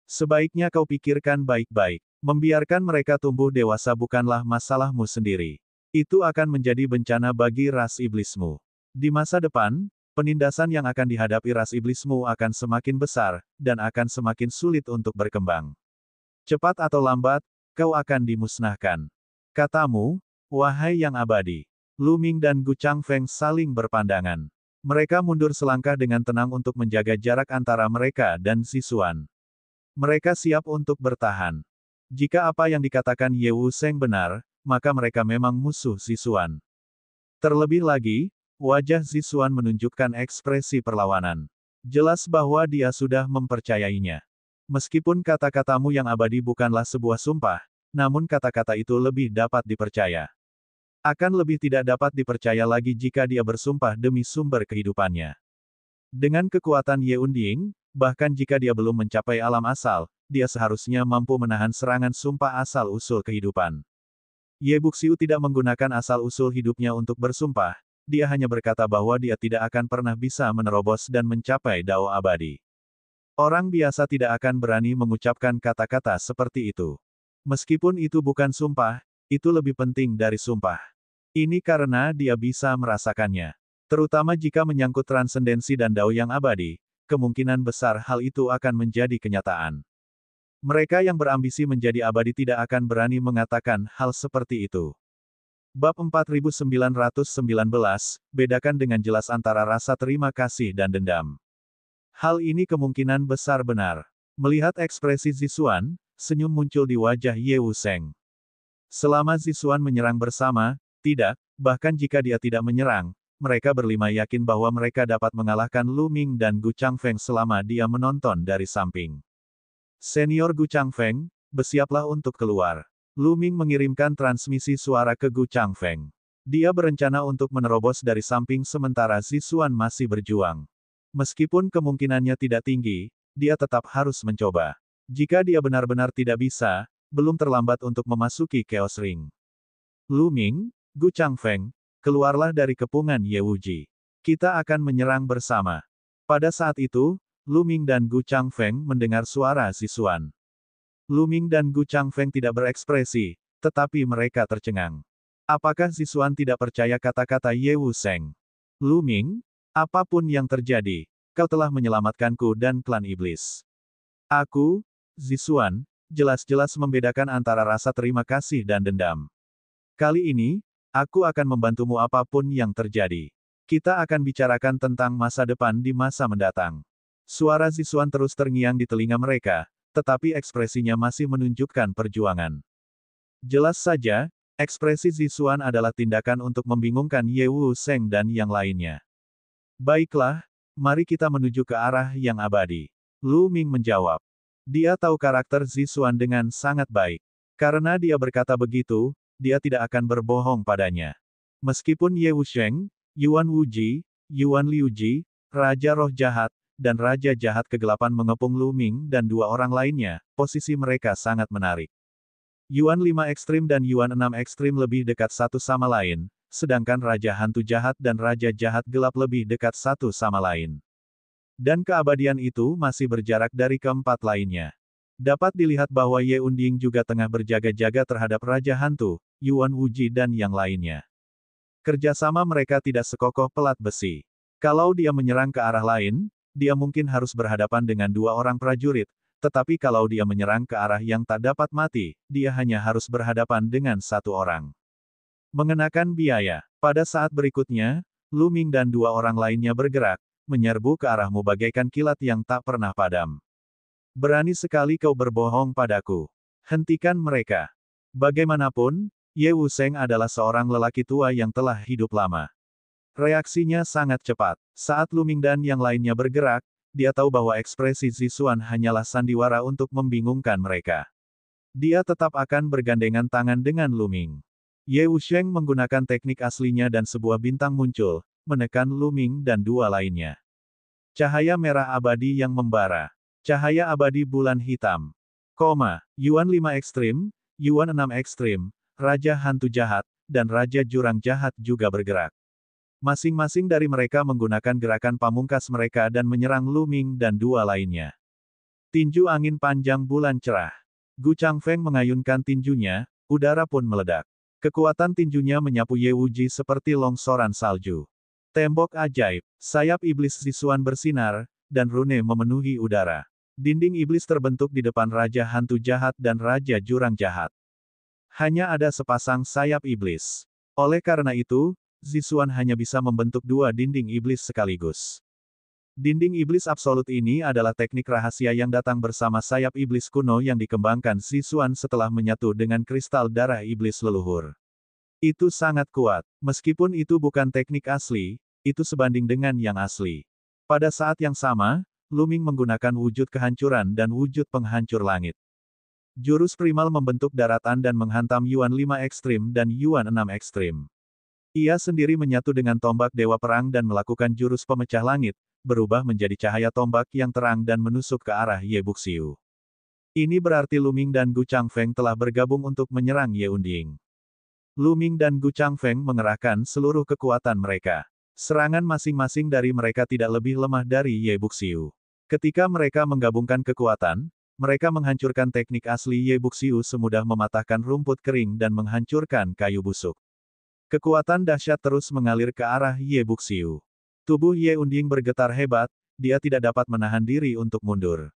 Sebaiknya kau pikirkan baik-baik. Membiarkan mereka tumbuh dewasa bukanlah masalahmu sendiri. Itu akan menjadi bencana bagi ras iblismu. Di masa depan, penindasan yang akan dihadapi ras iblismu akan semakin besar, dan akan semakin sulit untuk berkembang. Cepat atau lambat, kau akan dimusnahkan. Katamu, wahai yang abadi. Lu Ming dan Gu Changfeng saling berpandangan. Mereka mundur selangkah dengan tenang untuk menjaga jarak antara mereka dan Zixuan. Mereka siap untuk bertahan. Jika apa yang dikatakan Ye Wusheng benar, maka mereka memang musuh Zixuan. Terlebih lagi, wajah Zixuan menunjukkan ekspresi perlawanan. Jelas bahwa dia sudah mempercayainya. Meskipun kata-katamu yang abadi bukanlah sebuah sumpah, namun kata-kata itu lebih dapat dipercaya. Akan lebih tidak dapat dipercaya lagi jika dia bersumpah demi sumber kehidupannya. Dengan kekuatan Ye Unding, bahkan jika dia belum mencapai alam asal, dia seharusnya mampu menahan serangan sumpah asal-usul kehidupan. Ye Buxiu tidak menggunakan asal-usul hidupnya untuk bersumpah, dia hanya berkata bahwa dia tidak akan pernah bisa menerobos dan mencapai Dao abadi. Orang biasa tidak akan berani mengucapkan kata-kata seperti itu. Meskipun itu bukan sumpah, itu lebih penting dari sumpah. Ini karena dia bisa merasakannya. Terutama jika menyangkut transendensi dan Dao yang abadi, kemungkinan besar hal itu akan menjadi kenyataan. Mereka yang berambisi menjadi abadi tidak akan berani mengatakan hal seperti itu. Bab 4919, bedakan dengan jelas antara rasa terima kasih dan dendam. Hal ini kemungkinan besar benar. Melihat ekspresi Zixuan, senyum muncul di wajah Ye Wusheng. Selama Zixuan menyerang bersama, tidak, bahkan jika dia tidak menyerang, mereka berlima yakin bahwa mereka dapat mengalahkan Lu Ming dan Gu Changfeng selama dia menonton dari samping. Senior Gu Changfeng, bersiaplah untuk keluar. Lu Ming mengirimkan transmisi suara ke Gu Changfeng. Dia berencana untuk menerobos dari samping sementara Zixuan masih berjuang. Meskipun kemungkinannya tidak tinggi, dia tetap harus mencoba. Jika dia benar-benar tidak bisa, belum terlambat untuk memasuki Chaos Ring. Lu Ming, Gu Changfeng, keluarlah dari kepungan Ye Wuji. Kita akan menyerang bersama. Pada saat itu, Lu Ming dan Gu Changfeng mendengar suara Zixuan. Lu Ming dan Gu Changfeng tidak berekspresi, tetapi mereka tercengang. Apakah Zixuan tidak percaya kata-kata Ye Wusheng? Lu Ming, apapun yang terjadi, kau telah menyelamatkanku dan klan iblis. Aku, Zixuan, jelas-jelas membedakan antara rasa terima kasih dan dendam. Kali ini, aku akan membantumu apapun yang terjadi. Kita akan bicarakan tentang masa depan di masa mendatang. Suara Zixuan terus terngiang di telinga mereka, tetapi ekspresinya masih menunjukkan perjuangan. Jelas saja, ekspresi Zixuan adalah tindakan untuk membingungkan Ye Wusheng dan yang lainnya. Baiklah, mari kita menuju ke arah yang abadi. Lu Ming menjawab. Dia tahu karakter Zixuan dengan sangat baik. Karena dia berkata begitu, dia tidak akan berbohong padanya. Meskipun Ye Wusheng, Yuan Wuji, Yuan Liuji, Raja Roh Jahat, dan Raja Jahat Kegelapan mengepung Lu Ming dan dua orang lainnya, posisi mereka sangat menarik. Yuan 5 ekstrim dan Yuan 6 ekstrim lebih dekat satu sama lain, sedangkan Raja Hantu Jahat dan Raja Jahat Gelap lebih dekat satu sama lain. Dan keabadian itu masih berjarak dari keempat lainnya. Dapat dilihat bahwa Ye Unding juga tengah berjaga-jaga terhadap Raja Hantu, Yuan Wuji dan yang lainnya. Kerjasama mereka tidak sekokoh pelat besi. Kalau dia menyerang ke arah lain, dia mungkin harus berhadapan dengan dua orang prajurit, tetapi kalau dia menyerang ke arah yang tak dapat mati, dia hanya harus berhadapan dengan satu orang. Mengenakan biaya. Pada saat berikutnya, Lu Ming dan dua orang lainnya bergerak, menyerbu ke arahmu bagaikan kilat yang tak pernah padam. Berani sekali kau berbohong padaku. Hentikan mereka. Bagaimanapun, Ye Wusheng adalah seorang lelaki tua yang telah hidup lama. Reaksinya sangat cepat. Saat Lu Ming dan yang lainnya bergerak, dia tahu bahwa ekspresi Zixuan hanyalah sandiwara untuk membingungkan mereka. Dia tetap akan bergandengan tangan dengan Lu Ming. Ye Wusheng menggunakan teknik aslinya dan sebuah bintang muncul, menekan Lu Ming dan dua lainnya. Cahaya merah abadi yang membara. Cahaya abadi bulan hitam. Yuan 5 ekstrim, Yuan 6 ekstrim, Raja Hantu Jahat, dan Raja Jurang Jahat juga bergerak. Masing-masing dari mereka menggunakan gerakan pamungkas mereka dan menyerang Lu Ming dan dua lainnya. Tinju angin panjang bulan cerah. Gu Changfeng mengayunkan tinjunya, udara pun meledak. Kekuatan tinjunya menyapu Ye Wuji seperti longsoran salju. Tembok ajaib, sayap iblis Zisuan bersinar, dan rune memenuhi udara. Dinding iblis terbentuk di depan Raja Hantu Jahat dan Raja Jurang Jahat. Hanya ada sepasang sayap iblis. Oleh karena itu, Zisuan hanya bisa membentuk dua dinding iblis sekaligus. Dinding iblis absolut ini adalah teknik rahasia yang datang bersama sayap iblis kuno yang dikembangkan Zisuan setelah menyatu dengan kristal darah iblis leluhur. Itu sangat kuat. Meskipun itu bukan teknik asli, itu sebanding dengan yang asli. Pada saat yang sama, Lu Ming menggunakan wujud kehancuran dan wujud penghancur langit. Jurus primal membentuk daratan dan menghantam Yuan 5 ekstrim dan Yuan 6 ekstrim. Ia sendiri menyatu dengan tombak Dewa Perang dan melakukan jurus pemecah langit, berubah menjadi cahaya tombak yang terang dan menusuk ke arah Ye Buxiu. Ini berarti Lu Ming dan Gu Changfeng telah bergabung untuk menyerang Ye Unding. Lu Ming dan Gu Changfeng mengerahkan seluruh kekuatan mereka. Serangan masing-masing dari mereka tidak lebih lemah dari Ye Buxiu. Ketika mereka menggabungkan kekuatan, mereka menghancurkan teknik asli Ye Buxiu semudah mematahkan rumput kering dan menghancurkan kayu busuk. Kekuatan dahsyat terus mengalir ke arah Ye Buxiu. Tubuh Ye Unding bergetar hebat, dia tidak dapat menahan diri untuk mundur.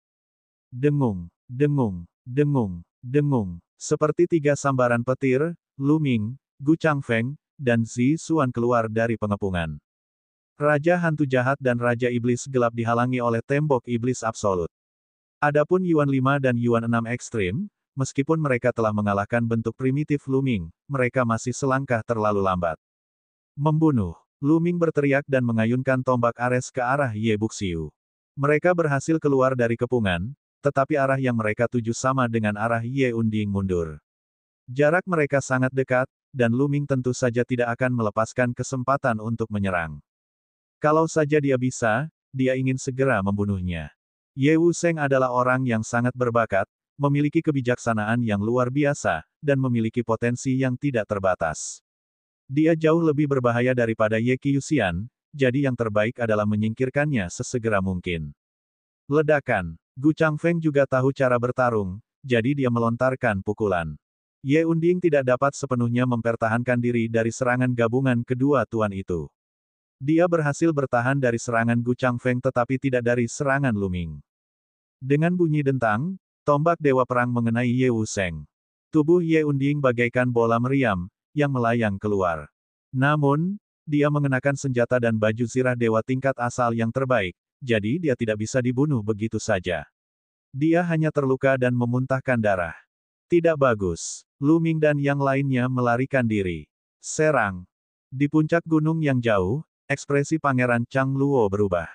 Dengung, dengung, dengung, dengung. Seperti tiga sambaran petir, Lu Ming, Gu Changfeng, dan Zisuan keluar dari pengepungan. Raja Hantu Jahat dan Raja Iblis Gelap dihalangi oleh tembok iblis absolut. Adapun Yuan 5 dan Yuan 6 ekstrim, meskipun mereka telah mengalahkan bentuk primitif Lu Ming, mereka masih selangkah terlalu lambat. Membunuh. Lu Ming berteriak dan mengayunkan tombak Ares ke arah Ye Buxiu. Mereka berhasil keluar dari kepungan, tetapi arah yang mereka tuju sama dengan arah Ye Unding mundur. Jarak mereka sangat dekat, dan Lu Ming tentu saja tidak akan melepaskan kesempatan untuk menyerang. Kalau saja dia bisa, dia ingin segera membunuhnya. Ye Wusheng adalah orang yang sangat berbakat, memiliki kebijaksanaan yang luar biasa, dan memiliki potensi yang tidak terbatas. Dia jauh lebih berbahaya daripada Ye Qiuxian, jadi yang terbaik adalah menyingkirkannya sesegera mungkin. Ledakan. Gu Changfeng juga tahu cara bertarung, jadi dia melontarkan pukulan. Ye Unding tidak dapat sepenuhnya mempertahankan diri dari serangan gabungan kedua tuan itu. Dia berhasil bertahan dari serangan Gu Changfeng tetapi tidak dari serangan Lu Ming. Dengan bunyi dentang, tombak Dewa Perang mengenai Ye Wusheng. Tubuh Ye Unding bagaikan bola meriam, yang melayang keluar. Namun, dia mengenakan senjata dan baju zirah dewa tingkat asal yang terbaik, jadi dia tidak bisa dibunuh begitu saja. Dia hanya terluka dan memuntahkan darah. Tidak bagus. Lu Ming dan yang lainnya melarikan diri. Serang. Di puncak gunung yang jauh, ekspresi Pangeran Chang Luo berubah.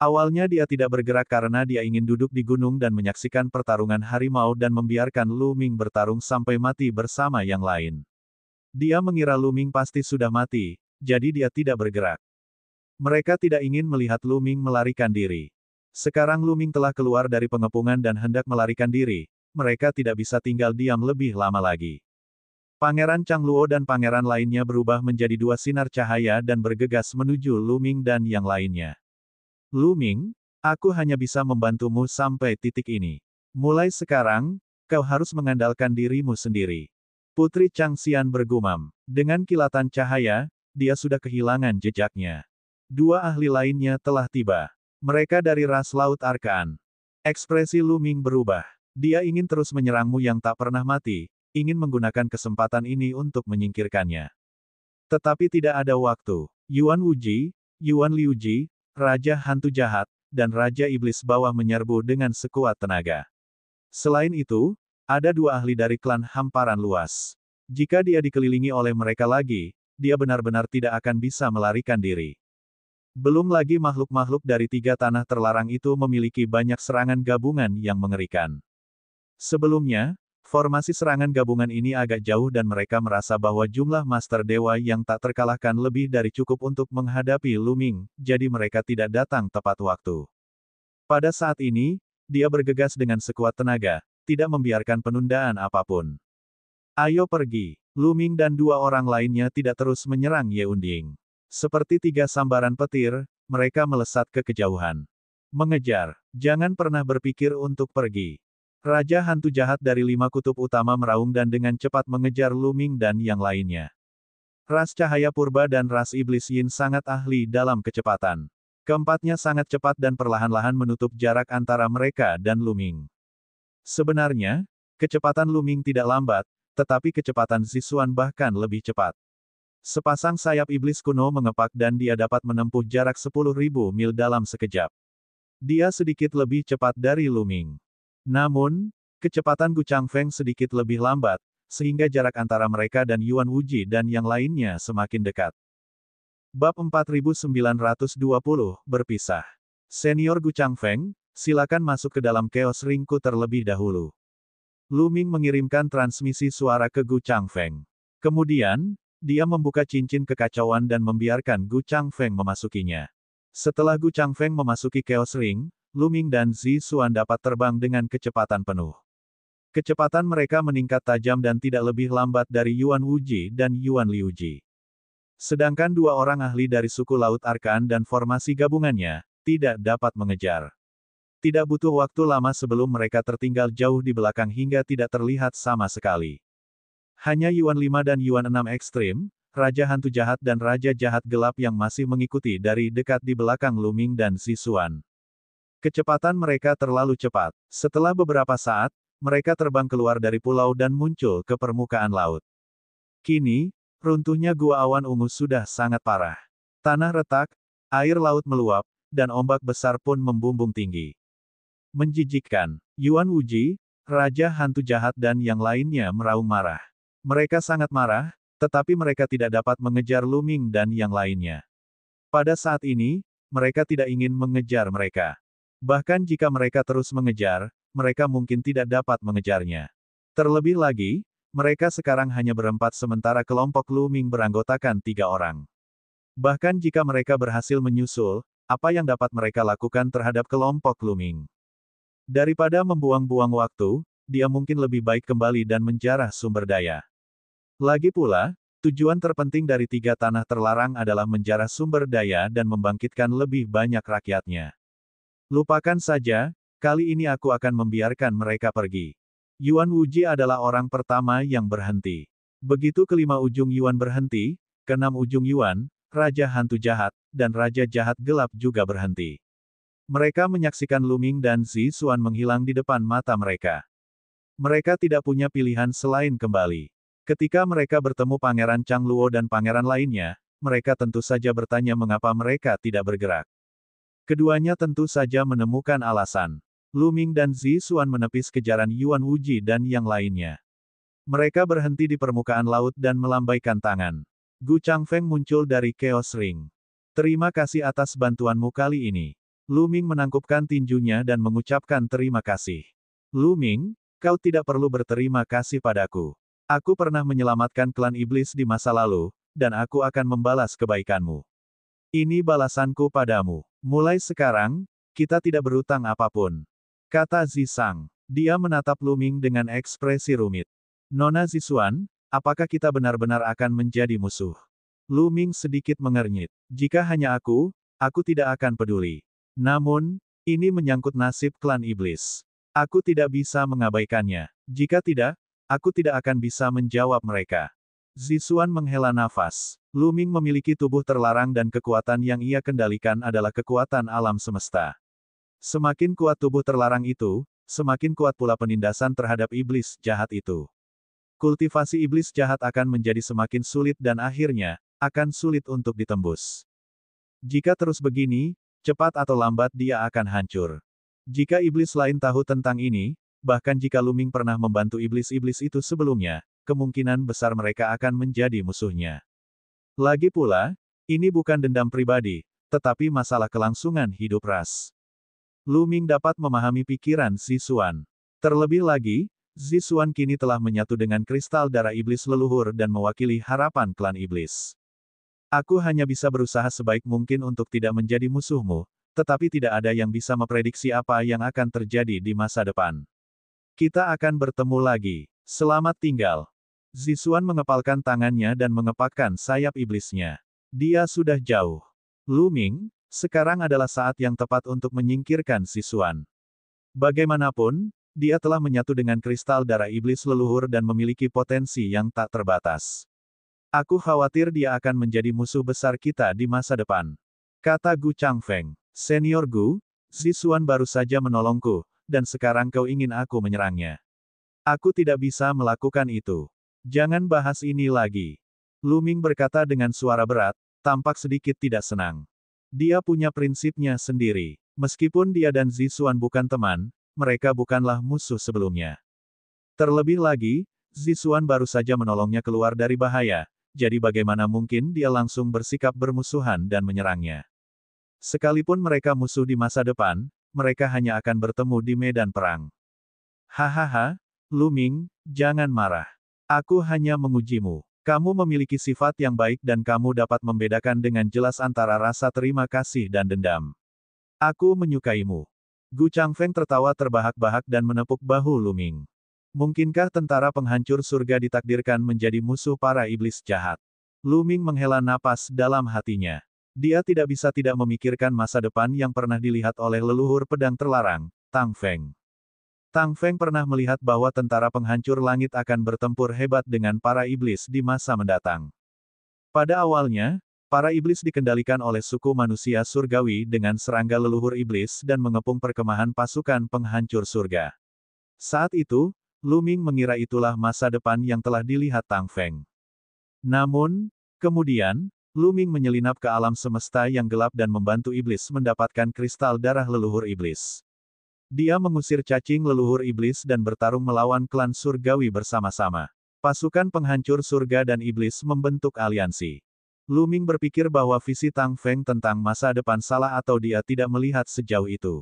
Awalnya dia tidak bergerak karena dia ingin duduk di gunung dan menyaksikan pertarungan harimau dan membiarkan Lu Ming bertarung sampai mati bersama yang lain. Dia mengira Lu Ming pasti sudah mati, jadi dia tidak bergerak. Mereka tidak ingin melihat Lu Ming melarikan diri. Sekarang Lu Ming telah keluar dari pengepungan dan hendak melarikan diri, mereka tidak bisa tinggal diam lebih lama lagi. Pangeran Chang Luo dan pangeran lainnya berubah menjadi dua sinar cahaya dan bergegas menuju Lu Ming dan yang lainnya. Lu Ming, aku hanya bisa membantumu sampai titik ini. Mulai sekarang, kau harus mengandalkan dirimu sendiri. Putri Chang Xian bergumam. Dengan kilatan cahaya, dia sudah kehilangan jejaknya. Dua ahli lainnya telah tiba. Mereka dari ras Laut Arkaan. Ekspresi Lu Ming berubah. Dia ingin terus menyerangmu yang tak pernah mati, ingin menggunakan kesempatan ini untuk menyingkirkannya. Tetapi tidak ada waktu. Yuan Wuji, Yuan Liuji, Raja Hantu Jahat, dan Raja Iblis Bawah menyerbu dengan sekuat tenaga. Selain itu, ada dua ahli dari klan Hamparan Luas. Jika dia dikelilingi oleh mereka lagi, dia benar-benar tidak akan bisa melarikan diri. Belum lagi makhluk-makhluk dari tiga tanah terlarang itu memiliki banyak serangan gabungan yang mengerikan. Sebelumnya, formasi serangan gabungan ini agak jauh dan mereka merasa bahwa jumlah Master Dewa yang tak terkalahkan lebih dari cukup untuk menghadapi Lu Ming, jadi mereka tidak datang tepat waktu. Pada saat ini, dia bergegas dengan sekuat tenaga, tidak membiarkan penundaan apapun. Ayo pergi. Lu Ming dan dua orang lainnya tidak terus menyerang Ye Unding. Seperti tiga sambaran petir, mereka melesat ke kejauhan. Mengejar. Jangan pernah berpikir untuk pergi. Raja hantu jahat dari lima kutub utama meraung dan dengan cepat mengejar Lu Ming dan yang lainnya. Ras cahaya purba dan ras iblis yin sangat ahli dalam kecepatan. Keempatnya sangat cepat dan perlahan-lahan menutup jarak antara mereka dan Lu Ming. Sebenarnya, kecepatan Lu Ming tidak lambat, tetapi kecepatan Zixuan bahkan lebih cepat. Sepasang sayap iblis kuno mengepak dan dia dapat menempuh jarak 10.000 mil dalam sekejap. Dia sedikit lebih cepat dari Lu Ming. Namun, kecepatan Gu Changfeng sedikit lebih lambat, sehingga jarak antara mereka dan Yuan Wuji dan yang lainnya semakin dekat. Bab 4920, berpisah. Senior Gu Changfeng, silakan masuk ke dalam Chaos Ringku terlebih dahulu. Lu Ming mengirimkan transmisi suara ke Gu Changfeng. Kemudian, dia membuka cincin kekacauan dan membiarkan Gu Changfeng memasukinya. Setelah Gu Changfeng memasuki Chaos Ring, Lu Ming dan Zixuan dapat terbang dengan kecepatan penuh. Kecepatan mereka meningkat tajam dan tidak lebih lambat dari Yuan Wuji dan Yuan Liuji. Sedangkan dua orang ahli dari suku Laut Arkan dan formasi gabungannya, tidak dapat mengejar. Tidak butuh waktu lama sebelum mereka tertinggal jauh di belakang hingga tidak terlihat sama sekali. Hanya Yuan 5 dan Yuan 6 ekstrim, Raja Hantu Jahat dan Raja Jahat Gelap yang masih mengikuti dari dekat di belakang Lu Ming dan Zixuan. Kecepatan mereka terlalu cepat. Setelah beberapa saat, mereka terbang keluar dari pulau dan muncul ke permukaan laut. Kini, runtuhnya gua awan ungu sudah sangat parah. Tanah retak, air laut meluap, dan ombak besar pun membumbung tinggi. Menjijikkan. Yuan Wuji, Raja Hantu Jahat dan yang lainnya meraung marah. Mereka sangat marah, tetapi mereka tidak dapat mengejar Lu Ming dan yang lainnya. Pada saat ini, mereka tidak ingin mengejar mereka. Bahkan jika mereka terus mengejar, mereka mungkin tidak dapat mengejarnya. Terlebih lagi, mereka sekarang hanya berempat sementara kelompok Lu Ming beranggotakan 3 orang. Bahkan jika mereka berhasil menyusul, apa yang dapat mereka lakukan terhadap kelompok Lu Ming? Daripada membuang-buang waktu, dia mungkin lebih baik kembali dan menjarah sumber daya. Lagi pula, tujuan terpenting dari 3 tanah terlarang adalah menjarah sumber daya dan membangkitkan lebih banyak rakyatnya. Lupakan saja, kali ini aku akan membiarkan mereka pergi. Yuan Wuji adalah orang pertama yang berhenti. Begitu kelima ujung Yuan berhenti, keenam ujung Yuan, Raja Hantu Jahat, dan Raja Jahat Gelap juga berhenti. Mereka menyaksikan Lu Ming dan Zixuan menghilang di depan mata mereka. Mereka tidak punya pilihan selain kembali. Ketika mereka bertemu Pangeran Chang Luo dan pangeran lainnya, mereka tentu saja bertanya mengapa mereka tidak bergerak. Keduanya tentu saja menemukan alasan. Lu Ming dan Zixuan menepis kejaran Yuan Wuji dan yang lainnya. Mereka berhenti di permukaan laut dan melambaikan tangan. Gu Changfeng muncul dari Chaos Ring. Terima kasih atas bantuanmu kali ini. Lu Ming menangkupkan tinjunya dan mengucapkan terima kasih. Lu Ming, kau tidak perlu berterima kasih padaku. Aku pernah menyelamatkan klan iblis di masa lalu, dan aku akan membalas kebaikanmu. Ini balasanku padamu. Mulai sekarang, kita tidak berutang apapun. Kata Zixang. Dia menatap Lu Ming dengan ekspresi rumit. Nona Zixuan, apakah kita benar-benar akan menjadi musuh? Lu Ming sedikit mengernyit. Jika hanya aku tidak akan peduli. Namun, ini menyangkut nasib klan iblis. Aku tidak bisa mengabaikannya. Jika tidak, aku tidak akan bisa menjawab mereka. Zixuan menghela nafas. Lu Ming memiliki tubuh terlarang dan kekuatan yang ia kendalikan adalah kekuatan alam semesta. Semakin kuat tubuh terlarang itu, semakin kuat pula penindasan terhadap iblis jahat itu. Kultivasi iblis jahat akan menjadi semakin sulit dan akhirnya, akan sulit untuk ditembus. Jika terus begini, cepat atau lambat dia akan hancur. Jika iblis lain tahu tentang ini, bahkan jika Lu Ming pernah membantu iblis-iblis itu sebelumnya, kemungkinan besar mereka akan menjadi musuhnya. Lagi pula, ini bukan dendam pribadi, tetapi masalah kelangsungan hidup ras. Lu Ming dapat memahami pikiran Zixuan. Terlebih lagi, Zixuan kini telah menyatu dengan kristal darah iblis leluhur dan mewakili harapan klan iblis. Aku hanya bisa berusaha sebaik mungkin untuk tidak menjadi musuhmu, tetapi tidak ada yang bisa memprediksi apa yang akan terjadi di masa depan. Kita akan bertemu lagi. Selamat tinggal. Zixuan mengepalkan tangannya dan mengepakkan sayap iblisnya. Dia sudah jauh. Lu Ming, sekarang adalah saat yang tepat untuk menyingkirkan Zixuan. Bagaimanapun, dia telah menyatu dengan kristal darah iblis leluhur dan memiliki potensi yang tak terbatas. Aku khawatir dia akan menjadi musuh besar kita di masa depan. Kata Gu Changfeng. Senior Gu, Zixuan baru saja menolongku, dan sekarang kau ingin aku menyerangnya. Aku tidak bisa melakukan itu. Jangan bahas ini lagi. Lu Ming berkata dengan suara berat, tampak sedikit tidak senang. Dia punya prinsipnya sendiri. Meskipun dia dan Zixuan bukan teman, mereka bukanlah musuh sebelumnya. Terlebih lagi, Zixuan baru saja menolongnya keluar dari bahaya, jadi bagaimana mungkin dia langsung bersikap bermusuhan dan menyerangnya. Sekalipun mereka musuh di masa depan, mereka hanya akan bertemu di medan perang. Hahaha, Lu Ming, jangan marah. Aku hanya mengujimu. Kamu memiliki sifat yang baik dan kamu dapat membedakan dengan jelas antara rasa terima kasih dan dendam. Aku menyukaimu. Gu Changfeng tertawa terbahak-bahak dan menepuk bahu Lu Ming. Mungkinkah tentara penghancur surga ditakdirkan menjadi musuh para iblis jahat? Lu Ming menghela napas dalam hatinya. Dia tidak bisa tidak memikirkan masa depan yang pernah dilihat oleh leluhur pedang terlarang, Tang Feng. Tang Feng pernah melihat bahwa tentara penghancur langit akan bertempur hebat dengan para iblis di masa mendatang. Pada awalnya, para iblis dikendalikan oleh suku manusia surgawi dengan serangga leluhur iblis dan mengepung perkemahan pasukan penghancur surga. Saat itu, Lu Ming mengira itulah masa depan yang telah dilihat Tang Feng. Namun, kemudian, Lu Ming menyelinap ke alam semesta yang gelap dan membantu iblis mendapatkan kristal darah leluhur iblis. Dia mengusir cacing leluhur iblis dan bertarung melawan klan surgawi bersama-sama. Pasukan penghancur surga dan iblis membentuk aliansi. Lu Ming berpikir bahwa visi Tang Feng tentang masa depan salah atau dia tidak melihat sejauh itu.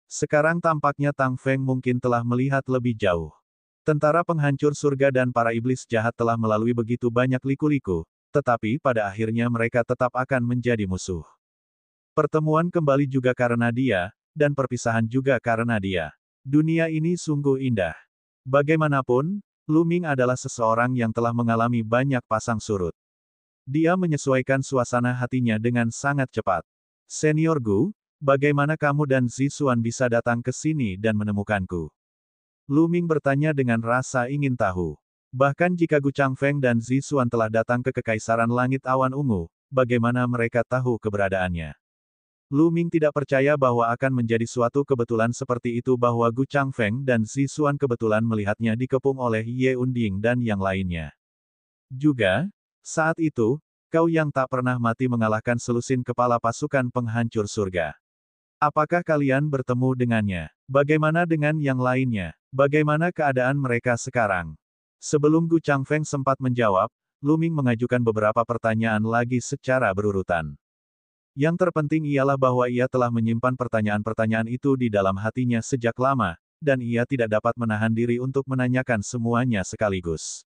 Sekarang tampaknya Tang Feng mungkin telah melihat lebih jauh. Tentara penghancur surga dan para iblis jahat telah melalui begitu banyak liku-liku, tetapi pada akhirnya mereka tetap akan menjadi musuh. Pertemuan kembali juga karena dia, dan perpisahan juga karena dia. Dunia ini sungguh indah. Bagaimanapun, Lu Ming adalah seseorang yang telah mengalami banyak pasang surut. Dia menyesuaikan suasana hatinya dengan sangat cepat. Senior Gu, bagaimana kamu dan Zixuan bisa datang ke sini dan menemukanku? Lu Ming bertanya dengan rasa ingin tahu. Bahkan jika Gu Changfeng dan Zixuan telah datang ke Kekaisaran Langit Awan Ungu, bagaimana mereka tahu keberadaannya? Lu Ming tidak percaya bahwa akan menjadi suatu kebetulan seperti itu bahwa Gu Changfeng dan Zixuan kebetulan melihatnya dikepung oleh Ye Unding dan yang lainnya. Juga, saat itu, kau yang tak pernah mati mengalahkan selusin kepala pasukan penghancur surga. Apakah kalian bertemu dengannya? Bagaimana dengan yang lainnya? Bagaimana keadaan mereka sekarang? Sebelum Gu Changfeng sempat menjawab, Lu Ming mengajukan beberapa pertanyaan lagi secara berurutan. Yang terpenting ialah bahwa ia telah menyimpan pertanyaan-pertanyaan itu di dalam hatinya sejak lama, dan ia tidak dapat menahan diri untuk menanyakan semuanya sekaligus.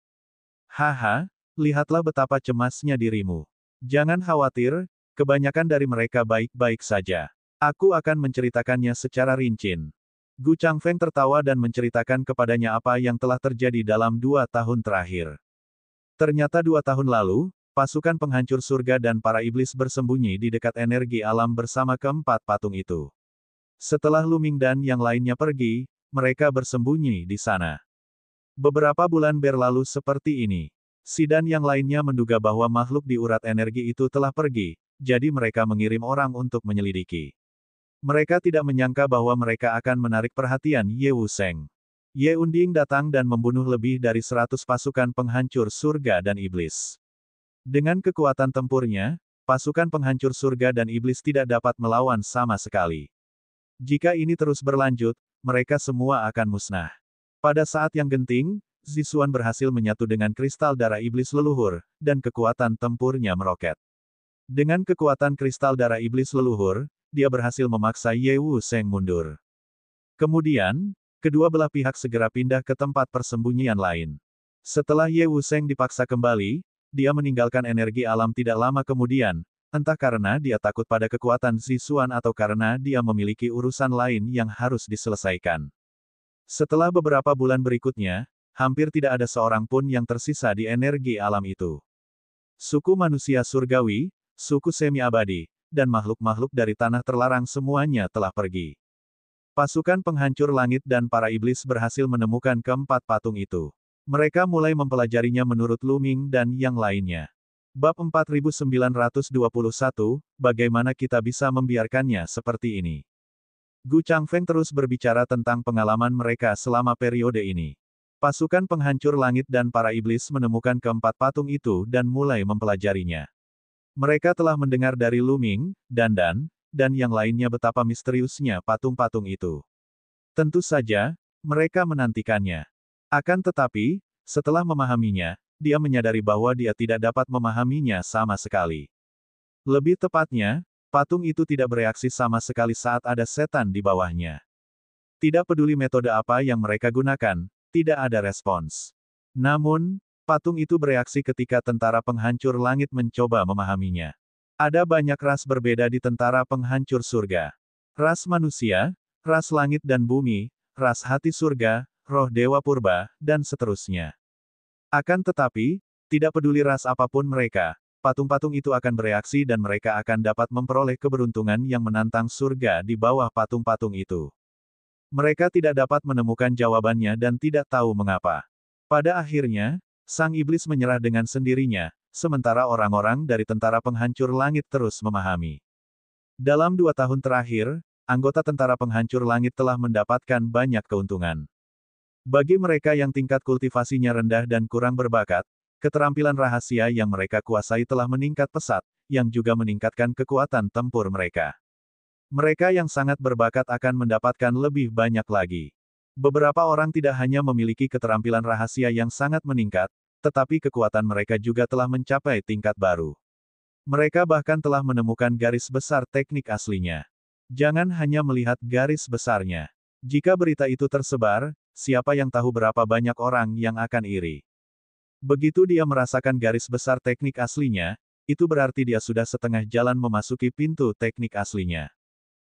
Haha, lihatlah betapa cemasnya dirimu. Jangan khawatir, kebanyakan dari mereka baik-baik saja. Aku akan menceritakannya secara rinci. Gu Changfeng tertawa dan menceritakan kepadanya apa yang telah terjadi dalam 2 tahun terakhir. Ternyata 2 tahun lalu, pasukan penghancur surga dan para iblis bersembunyi di dekat energi alam bersama keempat patung itu. Setelah Lu Ming dan yang lainnya pergi, mereka bersembunyi di sana. Beberapa bulan berlalu seperti ini. Si dan yang lainnya menduga bahwa makhluk di urat energi itu telah pergi, jadi mereka mengirim orang untuk menyelidiki. Mereka tidak menyangka bahwa mereka akan menarik perhatian Ye Wusheng. Ye Unding datang dan membunuh lebih dari 100 pasukan penghancur surga dan iblis. Dengan kekuatan tempurnya, pasukan penghancur surga dan iblis tidak dapat melawan sama sekali. Jika ini terus berlanjut, mereka semua akan musnah. Pada saat yang genting, Zixuan berhasil menyatu dengan kristal darah iblis leluhur, dan kekuatan tempurnya meroket. Dengan kekuatan kristal darah iblis leluhur, dia berhasil memaksa Ye Wusheng mundur. Kemudian, kedua belah pihak segera pindah ke tempat persembunyian lain. Setelah Ye Wusheng dipaksa kembali, dia meninggalkan energi alam tidak lama kemudian, entah karena dia takut pada kekuatan Zixuan atau karena dia memiliki urusan lain yang harus diselesaikan. Setelah beberapa bulan berikutnya, hampir tidak ada seorang pun yang tersisa di energi alam itu. Suku manusia surgawi, suku semi-abadi, dan makhluk-makhluk dari tanah terlarang semuanya telah pergi. Pasukan penghancur langit dan para iblis berhasil menemukan keempat patung itu. Mereka mulai mempelajarinya menurut Luming dan yang lainnya. Bab 4921, bagaimana kita bisa membiarkannya seperti ini? Gu Changfeng terus berbicara tentang pengalaman mereka selama periode ini. Pasukan penghancur langit dan para iblis menemukan keempat patung itu dan mulai mempelajarinya. Mereka telah mendengar dari Luming, Dan, dan yang lainnya betapa misteriusnya patung-patung itu. Tentu saja, mereka menantikannya. Akan tetapi, setelah memahaminya, dia menyadari bahwa dia tidak dapat memahaminya sama sekali. Lebih tepatnya, patung itu tidak bereaksi sama sekali saat ada setan di bawahnya. Tidak peduli metode apa yang mereka gunakan, tidak ada respons. Namun, patung itu bereaksi ketika tentara penghancur langit mencoba memahaminya. Ada banyak ras berbeda di tentara penghancur surga. Ras manusia, ras langit dan bumi, ras hati surga, roh dewa purba, dan seterusnya. Akan tetapi, tidak peduli ras apapun mereka, patung-patung itu akan bereaksi dan mereka akan dapat memperoleh keberuntungan yang menantang surga di bawah patung-patung itu. Mereka tidak dapat menemukan jawabannya dan tidak tahu mengapa. Pada akhirnya, sang iblis menyerah dengan sendirinya, sementara orang-orang dari tentara penghancur langit terus memahami. Dalam 2 tahun terakhir, anggota tentara penghancur langit telah mendapatkan banyak keuntungan. Bagi mereka yang tingkat kultivasinya rendah dan kurang berbakat, keterampilan rahasia yang mereka kuasai telah meningkat pesat, yang juga meningkatkan kekuatan tempur mereka. Mereka yang sangat berbakat akan mendapatkan lebih banyak lagi. Beberapa orang tidak hanya memiliki keterampilan rahasia yang sangat meningkat, tetapi kekuatan mereka juga telah mencapai tingkat baru. Mereka bahkan telah menemukan garis besar teknik aslinya. Jangan hanya melihat garis besarnya. Jika berita itu tersebar, siapa yang tahu berapa banyak orang yang akan iri. Begitu dia merasakan garis besar teknik aslinya, itu berarti dia sudah setengah jalan memasuki pintu teknik aslinya.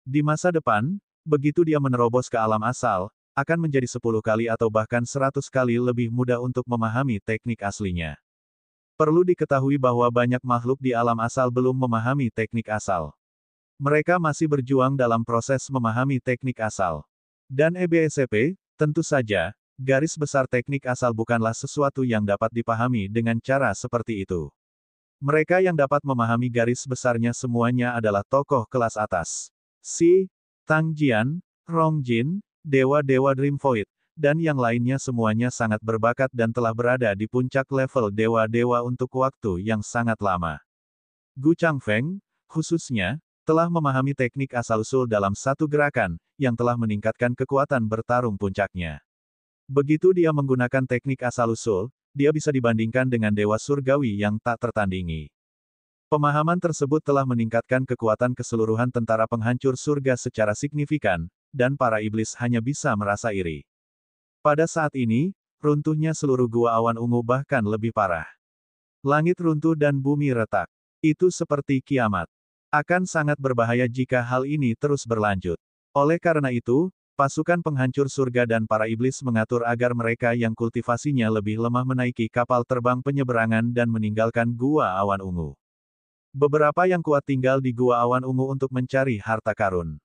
Di masa depan, begitu dia menerobos ke alam asal, akan menjadi 10 kali atau bahkan 100 kali lebih mudah untuk memahami teknik aslinya. Perlu diketahui bahwa banyak makhluk di alam asal belum memahami teknik asal. Mereka masih berjuang dalam proses memahami teknik asal. Dan EBSCP, tentu saja, garis besar teknik asal bukanlah sesuatu yang dapat dipahami dengan cara seperti itu. Mereka yang dapat memahami garis besarnya semuanya adalah tokoh kelas atas. Si, Tang Jian, Rong Jin, dewa-dewa Dream Void, dan yang lainnya semuanya sangat berbakat dan telah berada di puncak level dewa-dewa untuk waktu yang sangat lama. Gu Changfeng, khususnya, telah memahami teknik asal-usul dalam satu gerakan, yang telah meningkatkan kekuatan bertarung puncaknya. Begitu dia menggunakan teknik asal-usul, dia bisa dibandingkan dengan dewa surgawi yang tak tertandingi. Pemahaman tersebut telah meningkatkan kekuatan keseluruhan tentara penghancur surga secara signifikan, dan para iblis hanya bisa merasa iri. Pada saat ini, runtuhnya seluruh gua awan ungu bahkan lebih parah. Langit runtuh dan bumi retak. Itu seperti kiamat. Akan sangat berbahaya jika hal ini terus berlanjut. Oleh karena itu, pasukan penghancur surga dan para iblis mengatur agar mereka yang kultivasinya lebih lemah menaiki kapal terbang penyeberangan dan meninggalkan gua awan ungu. Beberapa yang kuat tinggal di gua awan ungu untuk mencari harta karun.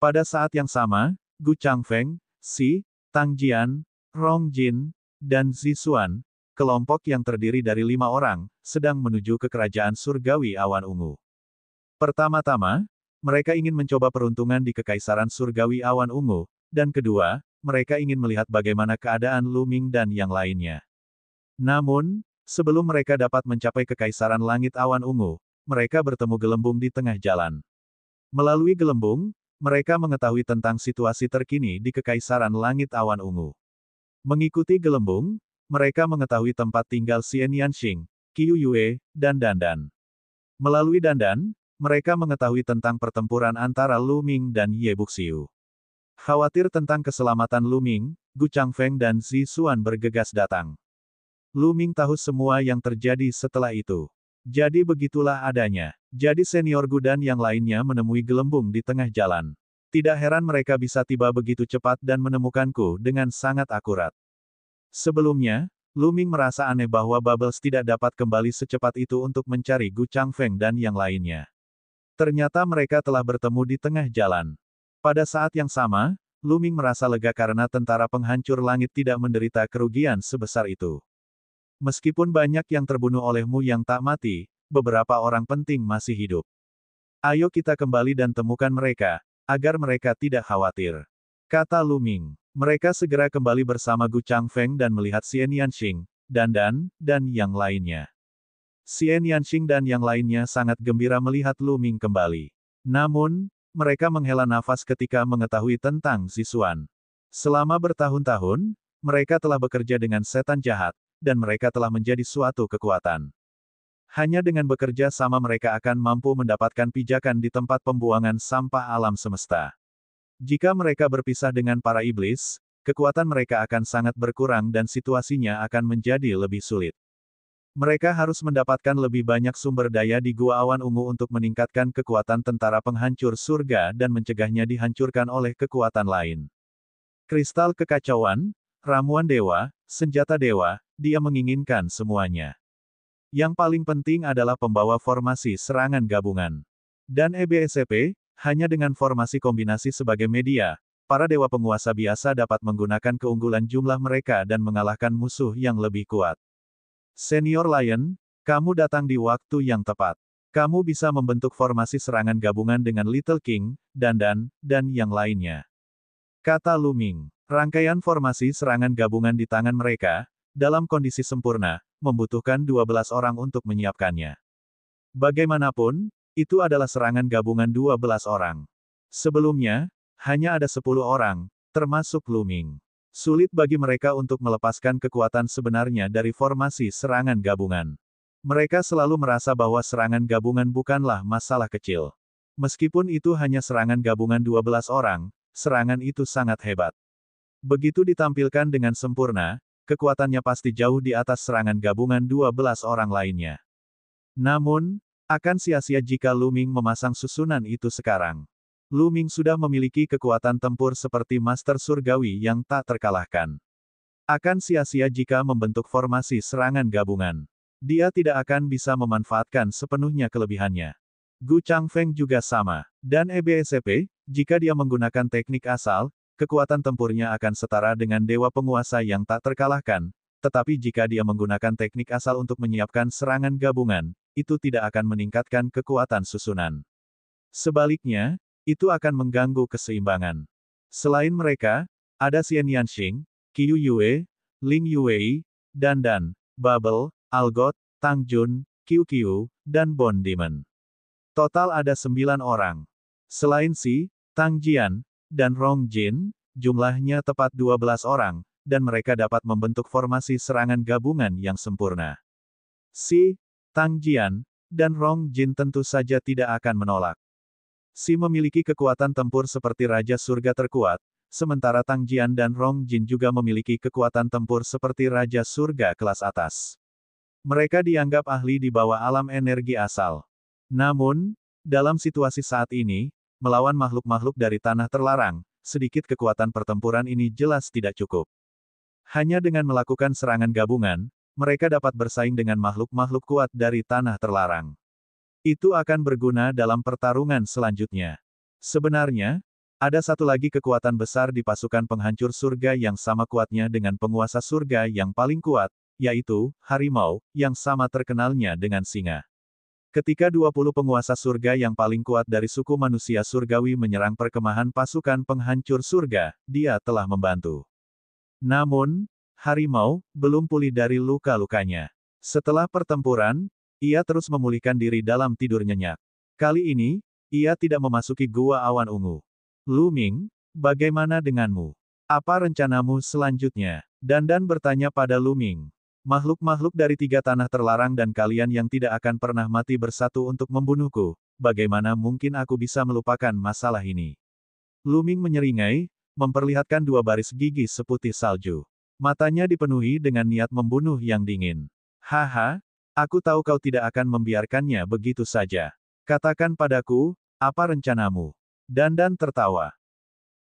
Pada saat yang sama, Gu Changfeng, Si, Tang Jian, Rong Jin, dan Zixuan, kelompok yang terdiri dari 5 orang, sedang menuju ke kerajaan surgawi awan ungu. Pertama-tama, mereka ingin mencoba peruntungan di kekaisaran surgawi awan ungu, dan kedua, mereka ingin melihat bagaimana keadaan Luming dan yang lainnya. Namun, sebelum mereka dapat mencapai kekaisaran langit awan ungu, mereka bertemu gelembung di tengah jalan. Melalui gelembung, mereka mengetahui tentang situasi terkini di kekaisaran langit awan ungu. Mengikuti gelembung, mereka mengetahui tempat tinggal Xian Yanxing, Qiu Yue, dan Dandan. Melalui Dandan, mereka mengetahui tentang pertempuran antara Luming dan Ye Buxiu. Khawatir tentang keselamatan Luming, Gu Changfeng dan Zixuan bergegas datang. Luming tahu semua yang terjadi setelah itu. Jadi begitulah adanya. Jadi senior Gu dan yang lainnya menemui gelembung di tengah jalan. Tidak heran mereka bisa tiba begitu cepat dan menemukanku dengan sangat akurat. Sebelumnya, Lu Ming merasa aneh bahwa Bubbles tidak dapat kembali secepat itu untuk mencari Gu Changfeng dan yang lainnya. Ternyata mereka telah bertemu di tengah jalan. Pada saat yang sama, Lu Ming merasa lega karena tentara penghancur langit tidak menderita kerugian sebesar itu. Meskipun banyak yang terbunuh olehmu yang tak mati, beberapa orang penting masih hidup. Ayo kita kembali dan temukan mereka, agar mereka tidak khawatir. Kata Lu Ming. Mereka segera kembali bersama Gu Changfeng dan melihat Xian Yanxing, dan yang lainnya. Xian Yanxing dan yang lainnya sangat gembira melihat Lu Ming kembali. Namun, mereka menghela nafas ketika mengetahui tentang Zixuan. Selama bertahun-tahun, mereka telah bekerja dengan setan jahat, dan mereka telah menjadi suatu kekuatan. Hanya dengan bekerja sama mereka akan mampu mendapatkan pijakan di tempat pembuangan sampah alam semesta. Jika mereka berpisah dengan para iblis, kekuatan mereka akan sangat berkurang dan situasinya akan menjadi lebih sulit. Mereka harus mendapatkan lebih banyak sumber daya di Gua Awan Ungu untuk meningkatkan kekuatan tentara penghancur surga dan mencegahnya dihancurkan oleh kekuatan lain. Kristal kekacauan, ramuan dewa, senjata dewa, dia menginginkan semuanya. Yang paling penting adalah pembawa formasi serangan gabungan. Dan EBSCP, hanya dengan formasi kombinasi sebagai media, para dewa penguasa biasa dapat menggunakan keunggulan jumlah mereka dan mengalahkan musuh yang lebih kuat. Senior Lion, kamu datang di waktu yang tepat. Kamu bisa membentuk formasi serangan gabungan dengan Little King, dan yang lainnya. Kata Lu Ming. Rangkaian formasi serangan gabungan di tangan mereka, dalam kondisi sempurna, membutuhkan 12 orang untuk menyiapkannya. Bagaimanapun, itu adalah serangan gabungan 12 orang. Sebelumnya, hanya ada 10 orang, termasuk Lu Ming. Sulit bagi mereka untuk melepaskan kekuatan sebenarnya dari formasi serangan gabungan. Mereka selalu merasa bahwa serangan gabungan bukanlah masalah kecil. Meskipun itu hanya serangan gabungan 12 orang, serangan itu sangat hebat. Begitu ditampilkan dengan sempurna, kekuatannya pasti jauh di atas serangan gabungan 12 orang lainnya. Namun, akan sia-sia jika Lu Ming memasang susunan itu sekarang. Lu Ming sudah memiliki kekuatan tempur seperti Master Surgawi yang tak terkalahkan. Akan sia-sia jika membentuk formasi serangan gabungan. Dia tidak akan bisa memanfaatkan sepenuhnya kelebihannya. Gu Changfeng juga sama. Dan EBSCP, jika dia menggunakan teknik asal, kekuatan tempurnya akan setara dengan dewa penguasa yang tak terkalahkan, tetapi jika dia menggunakan teknik asal untuk menyiapkan serangan gabungan, itu tidak akan meningkatkan kekuatan susunan. Sebaliknya, itu akan mengganggu keseimbangan. Selain mereka, ada Xian Yanxing, Qiu Yue, Ling Yuwei, dan Bubble, Algot, Tang Jun, Qiu, dan Bond Demon. Total ada 9 orang. Selain Si, Tang Jian, dan Rong Jin, jumlahnya tepat 12 orang, dan mereka dapat membentuk formasi serangan gabungan yang sempurna. Si, Tang Jian, dan Rong Jin tentu saja tidak akan menolak. Si memiliki kekuatan tempur seperti Raja Surga terkuat, sementara Tang Jian dan Rong Jin juga memiliki kekuatan tempur seperti Raja Surga kelas atas. Mereka dianggap ahli di bawah alam energi asal. Namun, dalam situasi saat ini, melawan makhluk-makhluk dari tanah terlarang, sedikit kekuatan pertempuran ini jelas tidak cukup. Hanya dengan melakukan serangan gabungan, mereka dapat bersaing dengan makhluk-makhluk kuat dari tanah terlarang. Itu akan berguna dalam pertarungan selanjutnya. Sebenarnya, ada satu lagi kekuatan besar di pasukan penghancur surga yang sama kuatnya dengan penguasa surga yang paling kuat, yaitu harimau, yang sama terkenalnya dengan singa. Ketika 20 penguasa surga yang paling kuat dari suku manusia surgawi menyerang perkemahan pasukan penghancur surga, dia telah membantu. Namun, harimau belum pulih dari luka-lukanya. Setelah pertempuran, ia terus memulihkan diri dalam tidur nyenyak. Kali ini, ia tidak memasuki Gua Awan Ungu. Lu Ming, bagaimana denganmu? Apa rencanamu selanjutnya? Dan bertanya pada Lu Ming. Makhluk-makhluk dari 3 tanah terlarang dan kalian yang tidak akan pernah mati bersatu untuk membunuhku, bagaimana mungkin aku bisa melupakan masalah ini? Lu Ming menyeringai, memperlihatkan 2 baris gigi seputih salju. Matanya dipenuhi dengan niat membunuh yang dingin. Haha, aku tahu kau tidak akan membiarkannya begitu saja. Katakan padaku, apa rencanamu? Dan tertawa.